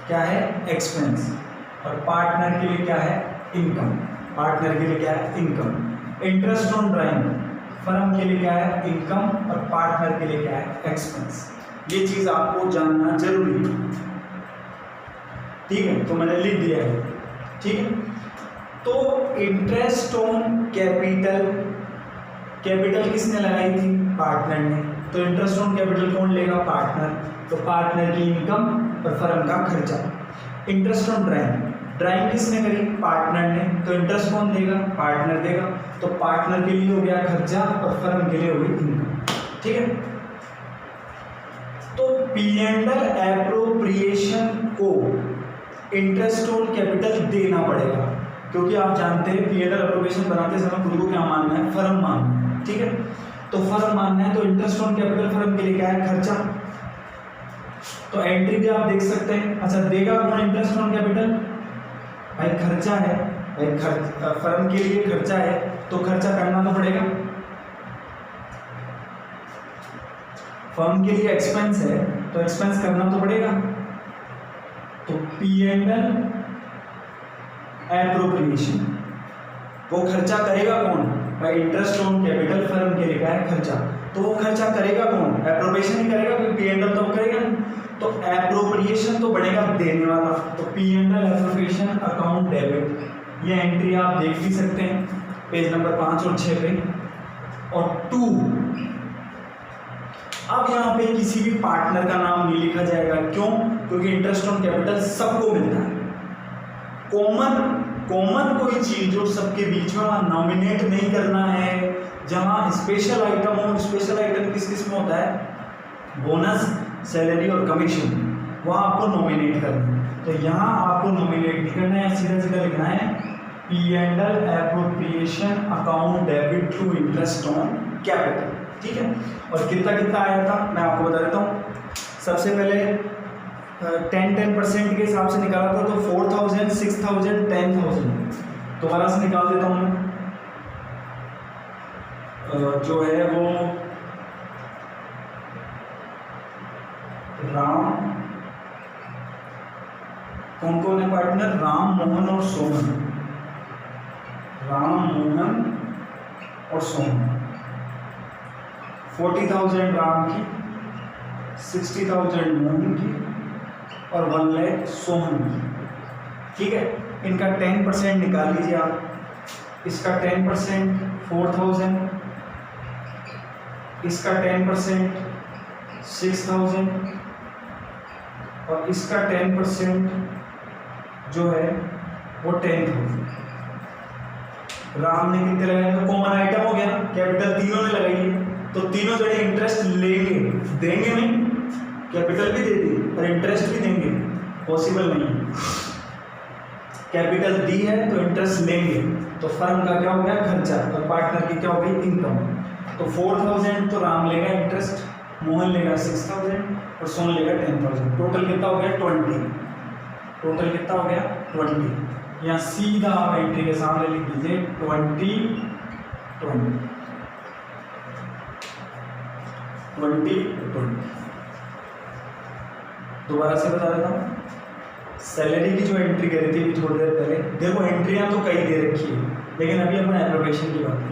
क्या है एक्सपेंस, और पार्टनर के लिए क्या है, इनकम, पार्टनर के लिए क्या है, income. Interest on drawing firm के लिए क्या है, इनकम, और पार्टनर के लिए क्या है, एक्सपेंस। ये चीज आपको जानना जरूरी है, ठीक है, तो मैंने लिख दिया है, ठीक है। तो इंटरेस्ट ऑन कैपिटल, कैपिटल किसने लगाई थी, पार्टनर ने, तो इंटरेस्ट ऑन कैपिटल कौन लेगा, पार्टनर, तो पार्टनर की इनकम और फर्म का खर्चा। इंटरेस्ट ऑन ड्राइंग, ड्राइंग किसने करी, पार्टनर ने, तो इंटरेस्ट कौन देगा, पार्टनर देगा, तो पार्टनर के लिए हो गया खर्चा और फर्म के लिए हो गई इनकम, ठीक है। तो P&L एप्रोप्रिएशन को इंटरेस्ट ऑन कैपिटल देना पड़ेगा, क्योंकि आप जानते हैं P&L एप्रोप्रिएशन बनाते समय खुद को क्या मानना है, फर्म मानना है, ठीक है। तो फर्म मानना है, तो इंटरेस्ट ऑन कैपिटल फर्म के लिए क्या है, खर्चा। तो एंट्री भी आप देख सकते हैं। अच्छा, देगा कौन इंटरेस्ट ऑन कैपिटल, भाई खर्चा है, भाई फर्म के लिए खर्चा है, तो खर्चा करना तो पड़ेगा। फर्म के लिए एक्सपेंस है, तो एक्सपेंस करना तो पड़ेगा। तो P&L एप्रोप्रिएशन, वो खर्चा करेगा कौन, भाई इंटरेस्ट ऑन कैपिटल फर्म के लिए क्या है, खर्चा, तो वो खर्चा करेगा कौन, एप्रोप्रिएशन ही करेगा, क्योंकि P&L तो करेगा नहीं। तो एप्रोप्रिएशन तो बनेगा देने वाला, तो P&L एप्रोप्रिएशन अकाउंट डेबिट, ये एंट्री आप देख भी सकते हैं पेज नंबर 5 और 6 पे। और 2, अब यहाँ पे किसी भी पार्टनर का नाम नहीं लिखा जाएगा, क्यों, क्योंकि इंटरेस्ट ऑन कैपिटल सबको मिलता है। कॉमन कोई चीज जो सबके बीच में, वहां नॉमिनेट नहीं करना है। जहां स्पेशल आइटम हो, स्पेशल आइटम किस किस में होता है, बोनस, सैलरी और कमीशन, वहां आपको नॉमिनेट करना है। तो यहाँ आपको नॉमिनेट नहीं करना है, सीधा सीधा लिखना है P&L appropriation account debit to interest on capital, ठीक है। और कितना कितना आया था मैं आपको बता देता हूँ। सबसे पहले 10% के हिसाब से निकाला था, तो 4000, 6000, 10,000। दोबारा से निकाल देता हूँ मैं, जो है वो राम, कौन कौन है पार्टनर, राम, मोहन और सोहन, राम, मोहन और सोहन। 40,000 राम की, 60,000 मोहन की और 1 लाख सोहन की, ठीक है। इनका 10% निकाल लीजिए आप। इसका 10% 4,000, इसका 10% 6,000 और इसका 10% जो है वो 10,000। राम ने कितने लगाए, तो कॉमन आइटम हो गया ना, कैपिटल तीनों ने लगाई है, तो तीनों जने इंटरेस्ट लेंगे, देंगे नहीं, कैपिटल भी दे दी और इंटरेस्ट भी देंगे, पॉसिबल नहीं है। कैपिटल दी है तो इंटरेस्ट लेंगे, तो फर्म का क्या हो गया, खर्चा, और पार्टनर की क्या हो गई, इनकम। तो 4,000 तो राम लेगा इंटरेस्ट, मोहन लेगा 6,000 और सोहन लेगा 10,000। टोटल कितना हो गया, 20। टोटल कितना हो गया, 20। यहाँ सीधा आप एंट्री के सामने लिख दीजिए 20, 20, 20, 20। दोबारा से बता देता हूँ, सैलरी की जो एंट्री करी थी थोड़ी देर पहले, देखो एंट्रियाँ तो कई दे रखी है, लेकिन अभी अपन एप्रोप्रिएशन की बात करें।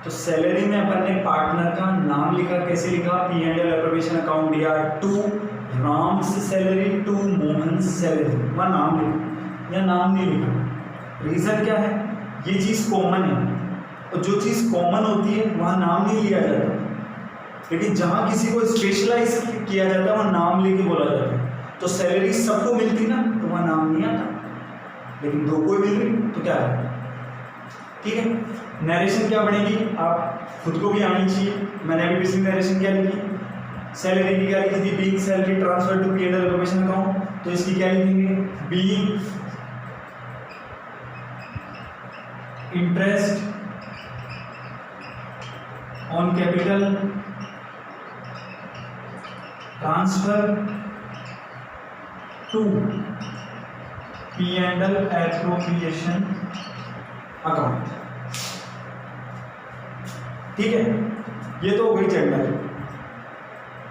तो सैलरी में अपन ने पार्टनर का नाम लिखा, कैसे लिखा, P&L एप्रोप्रिएशन अकाउंट दिया, to Ram's salary, to Mohan salary, वह नाम लिखा, या नाम नहीं लिखा। रीज़न क्या है, ये चीज़ कॉमन है, और जो चीज़ कॉमन होती है वहाँ नाम नहीं लिया जाता, लेकिन जहाँ किसी को स्पेशलाइज किया जाता है वहाँ नाम लेके बोला जाता है। तो सैलरी सबको मिलती ना, तो वहाँ नाम नहीं आता, लेकिन दो को मिल रही तो क्या है, ठीक है। नरेशन क्या बनेगी, आप खुद को भी आनी चाहिए। मैंने अभी पिछली नरेशन क्या लिखी, सैलरी की क्या लिखी थी, being salary transfer to P&L appropriation account, तो इसकी क्या लिखेंगे, being interest on capital transfer to P&L appropriation account. ठीक है, ये तो हो गई जनरल,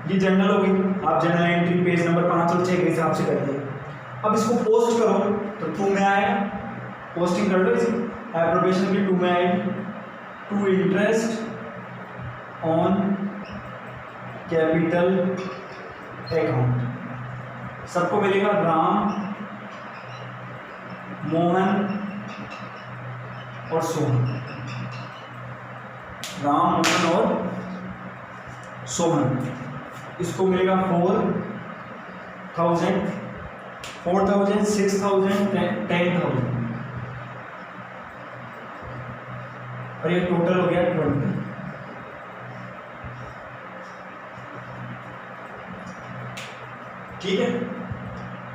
ये जनरल हो गई। आप जनरल एंट्री पेज नंबर 5 और 6 के हिसाब से करिए। अब इसको पोस्ट करो तो 2 में आएगा, पोस्टिंग कर लो इसी एप्रोप्रिएशन की 2 में आएगी, to interest on capital account. सबको मिलेगा राम, मोहन और सोहन, राम, मोहन और सोहन। इसको मिलेगा 4,000, 6,000, 10,000 और ये टोटल हो गया 20। ठीक है,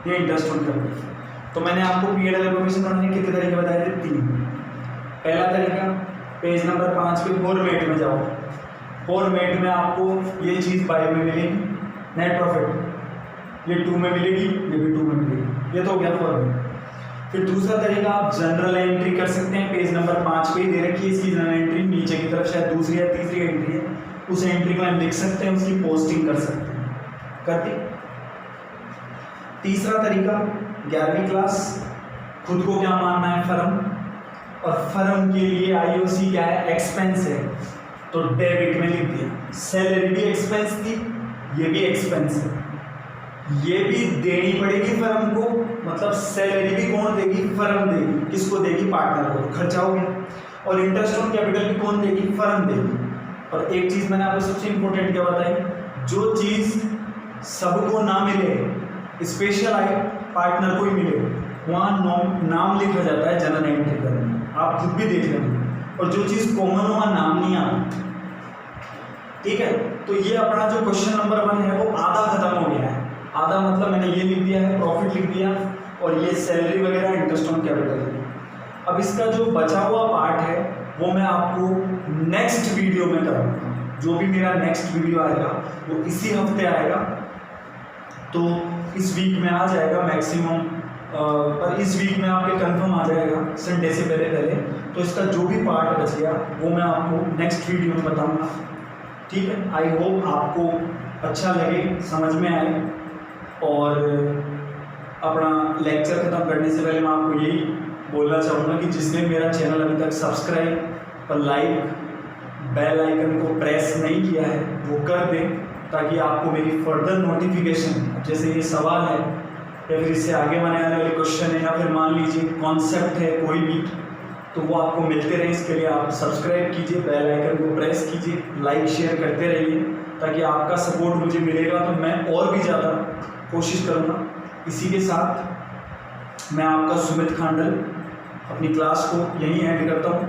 ये इंटरेस्ट ऑन कैपिटल। तो मैंने आपको पीरियड एलोकेशन बनाने के कितने तरीके बताए थे? 3। पहला तरीका, पेज नंबर 5 पे फॉर्मेट में जाओ, फॉर्मेट में आपको ये चीज़ बाय में मिलेगी, नेट प्रॉफिट ये 2 में मिलेगी, ये भी 2 में मिलेगी, ये तो हो गया फॉर्मेट। फिर दूसरा तरीका, आप जनरल एंट्री कर सकते हैं, पेज नंबर 5 पे ही दे रखी है इसकी जनरल एंट्री, नीचे की तरफ शायद दूसरी या तीसरी एंट्री है, उस एंट्री को हम लिख सकते हैं, उसकी पोस्टिंग कर सकते हैं, करती। तीसरा तरीका, 11वीं क्लास, खुद को क्या मानना है? फर्म, और फर्म के लिए आईओसी क्या है? एक्सपेंस है, तो डेबिट में लिख दिया। सैलरी भी एक्सपेंस थी, ये भी एक्सपेंस है, ये भी देनी पड़ेगी फर्म को, मतलब सैलरी भी कौन देगी? फर्म देगी। किसको देगी? पार्टनर को, खर्चा हो गया। और इंटरेस्ट ऑन कैपिटल भी कौन देगी? फर्म देगी। और एक चीज़ मैंने आपको सबसे इंपॉर्टेंट क्या बताई, जो चीज़ सबको ना मिले, स्पेशल आई पार्टनर को ही मिले, वहाँ नाम लिखा जाता है जनरल एंट्री करने में, आप खुद भी देख लेंगे। और जो चीज़ कॉमन हो वहाँ नाम नहीं आता। ठीक है, तो ये अपना जो क्वेश्चन नंबर 1 है वो आधा खत्म हो गया है। आधा मतलब मैंने ये लिख दिया है, प्रॉफिट लिख दिया, और ये सैलरी वगैरह, इंटरेस्ट ऑन कैपिटल। अब इसका जो बचा हुआ पार्ट है वो मैं आपको नेक्स्ट वीडियो में कराऊंगा। जो भी मेरा नेक्स्ट वीडियो आएगा वो इसी हफ्ते आएगा, तो इस वीक में आ जाएगा मैक्सिमम, पर इस वीक में आपके कंफर्म आ जाएगा संडे से पहले। तो इसका जो भी पार्ट बच गया वो मैं आपको नेक्स्ट वीडियो में बताऊंगा। ठीक है, आई होप आपको अच्छा लगे, समझ में आए। और अपना लेक्चर ख़त्म करने से पहले मैं आपको यही बोलना चाहूँगा कि जिसने मेरा चैनल अभी तक सब्सक्राइब और लाइक, बेल आइकन को प्रेस नहीं किया है वो कर दें, ताकि आपको मेरी फर्दर नोटिफिकेशन, जैसे ये सवाल है या फिर इससे आगे आने वाले क्वेश्चन है, या फिर मान लीजिए कॉन्सेप्ट है कोई भी, तो वो आपको मिलते रहे। इसके लिए आप सब्सक्राइब कीजिए, बेल आइकन को प्रेस कीजिए, लाइक शेयर करते रहिए, ताकि आपका सपोर्ट मुझे मिलेगा तो मैं और भी ज़्यादा कोशिश करूँगा। इसी के साथ मैं आपका सुमित खांडल अपनी क्लास को यहीं एंड करता हूँ,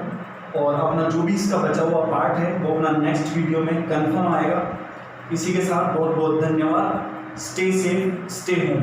और अपना जो भी इसका बचा हुआ पार्ट है वो अपना नेक्स्ट वीडियो में कंफर्म आएगा। इसी के साथ बहुत बहुत धन्यवाद। Stay safe, stay home.